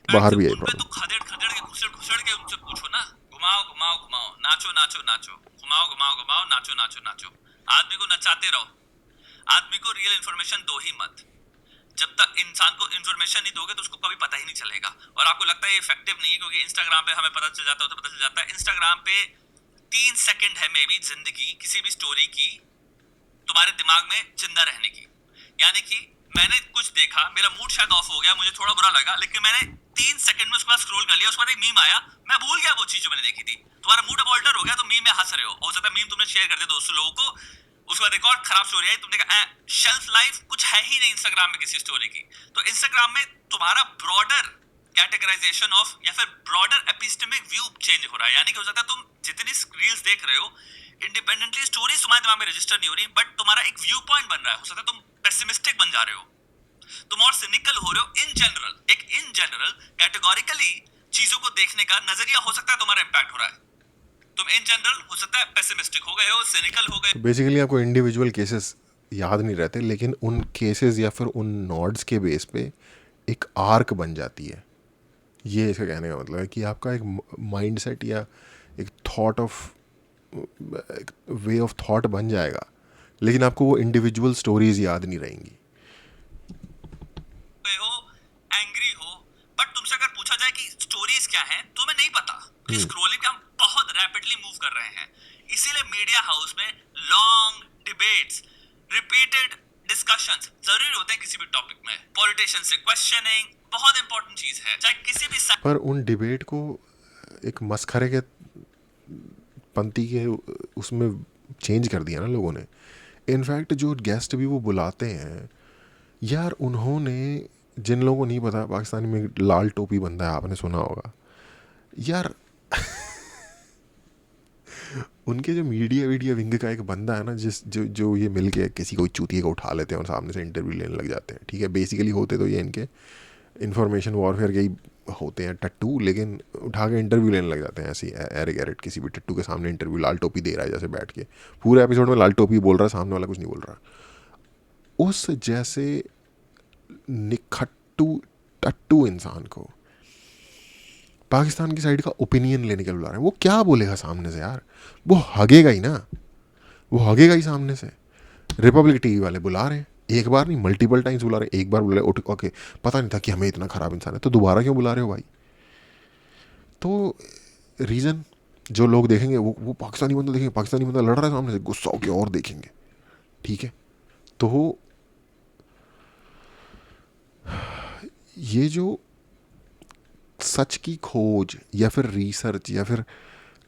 बाहर भी आई प्रॉब्लम। तो खदेड़ खदेड़ के घुसड़ के उनसे पूछो ना, घुमाओ घुमाओ घुमाओ, नाचो नाचो नाचो, घुमाओ घुमाओ घुमाओ, नाचो नाचो नाचो, आदमी को नचाते रहो। आदमी को रियल इन्फॉर्मेशन दो ही मत। जब तक इंसान को इन्फॉर्मेशन नहीं दोगे तो उसको कभी पता ही नहीं चलेगा। और आपको लगता है ये इफेक्टिव नहीं है क्योंकि इंस्टाग्राम पे हमें पता चल जाता है, तो पता चल जाता है। इंस्टाग्राम पे 3 सेकंड है मे बी जिंदगी किसी भी स्टोरी की तुम्हारे दिमाग में जिंदा रहने की। यानी कि मैंने कुछ देखा, मेरा मूड शायद ऑफ हो गया, मुझे थोड़ा बुरा लगा, लेकिन मैंने 3 सेकंड में उसके बाद स्क्रॉल कर लिया, उसके बाद एक मीम आया, मैं भूल गया वो चीज जो मैंने देखी थी। तुम्हारा मूड अब ऑल्टर हो गया, तो मीम में हंस रहे हो सकता है मीम तुमने शेयर कर दिया 200 लोगों को, उसके बाद एक और खराब स्टोरी आई, तुमने कहा शेल्फ लाइफ कुछ है ही नहीं इंस्टाग्राम में किसी स्टोरी की। तो इंस्टाग्राम में तुम्हारा ब्रॉडर कैटेगराइजेशन ऑफ या फिर ब्रॉडर एपिस्टेमिक व्यू चेंज हो रहा है। यानी कि हो सकता है तुम जितनी रील्स देख रहे हो इंडिपेंडेंटली स्टोरीज तुम्हारे दिमाग में रजिस्टर नहीं हो रही, बट तुम्हारा एक व्यू पॉइंट बन रहा है। हो सकता है तुम पेसिमिस्टिक बन जा रहे हो, तुम और सिनिकल हो रहे हो इन जनरल। एक इन जनरल कैटेगोरिकली चीजों को देखने का नजरिया हो सकता है तुम्हारा इम्पैक्ट हो रहा है। तुम इन जनरल हो सकता है पेसिमिस्टिक हो गए हो, सिनिकल हो गए। बेसिकली आपको इंडिविजुअल केसेस याद नहीं रहते, लेकिन उन केसेस या फिर उन नॉड्स के बेस पे एक आर्क बन जाती है। ये इसका कहने का मतलब है कि आपका एक माइंड सेट या एक thought of way of thought बन जाएगा, लेकिन आपको वो इंडिविजुअल स्टोरीज याद नहीं रहेंगी। हो, एंग्री हो, बट तुमसे अगर पूछा जाए कि स्टोरीज क्या हैं, तुम्हें नहीं पता कि स्क्रोलिंग पे हम बहुत रैपिडली मूव कर रहे हैं। इसीलिए मीडिया हाउस में लॉन्ग डिबेट्स, रिपीटेड डिस्कशंस जरूरी होते हैं। किसी भी टॉपिक में पॉलिटिशियन से क्वेश्चनिंग बहुत इंपॉर्टेंट चीज है, चाहे किसी भी पर उन डिबेट को एक मस्खरे के पंक्ति के उसमें चेंज कर दिया ना लोगों ने। इनफैक्ट जो गेस्ट भी वो बुलाते हैं यार, उन्होंने, जिन लोगों को नहीं पता, पाकिस्तानी में लाल टोपी बंदा है, आपने सुना होगा यार। उनके जो मीडिया विंग का एक बंदा है ना, जो ये मिल के किसी कोई चूतिए को उठा लेते हैं और सामने से इंटरव्यू लेने लग जाते हैं। ठीक है, बेसिकली होते तो ये इनके इंफॉर्मेशन वॉरफेयर के ही होते हैं टट्टू, लेकिन उठा के इंटरव्यू लेने लग जाते हैं ऐसे एरे गैरेट किसी भी टट्टू के सामने इंटरव्यू। लाल टोपी दे रहा है जैसे बैठ के, पूरे एपिसोड में लाल टोपी बोल रहा है, सामने वाला कुछ नहीं बोल रहा। उस जैसे निखट्टू टट्टू इंसान को पाकिस्तान की साइड का ओपिनियन लेने के लिए बुला रहे हैं। वो क्या बोलेगा सामने से यार? वो हगेगा ही ना, वो हगेगा ही सामने से। रिपब्लिक टीवी वाले बुला रहे हैं, एक बार नहीं मल्टीपल टाइम्स बुला रहे हैं। एक बार बुला रहे, ओके पता नहीं था कि हमें इतना ख़राब इंसान है, तो दोबारा क्यों बुला रहे हो भाई? तो रीज़न जो लोग देखेंगे वो पाकिस्तानी बंदा देखेंगे, पाकिस्तानी बंदा लड़ रहा है सामने से, गुस्सा होकर और देखेंगे। ठीक है, तो ये जो सच की खोज या फिर रिसर्च या फिर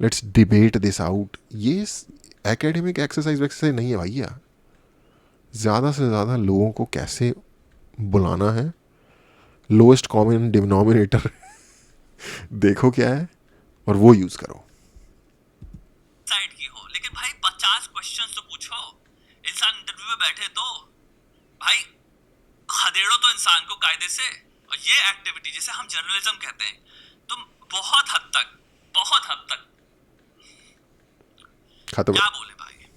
लेट्स डिबेट दिस आउट, ये एकेडमिक एक्सरसाइज नहीं है भैया। ज़्यादा से ज़्यादा लोगों को कैसे बुलाना है, लोएस्ट कॉमन डिनोमिनेटर देखो क्या है और वो यूज़ करो। साइड की हो, लेकिन भाई 50 क्वेश्चंस तो पूछो। इंसान इंटरव्यू में बैठे तो भाई खदेड़ो तो इंसान को कायदे से। और ये एक्टिविटी जिसे हम जर्नलिज्म कहते हैं, तुम बहुत हद तक खत्म। क्या बोले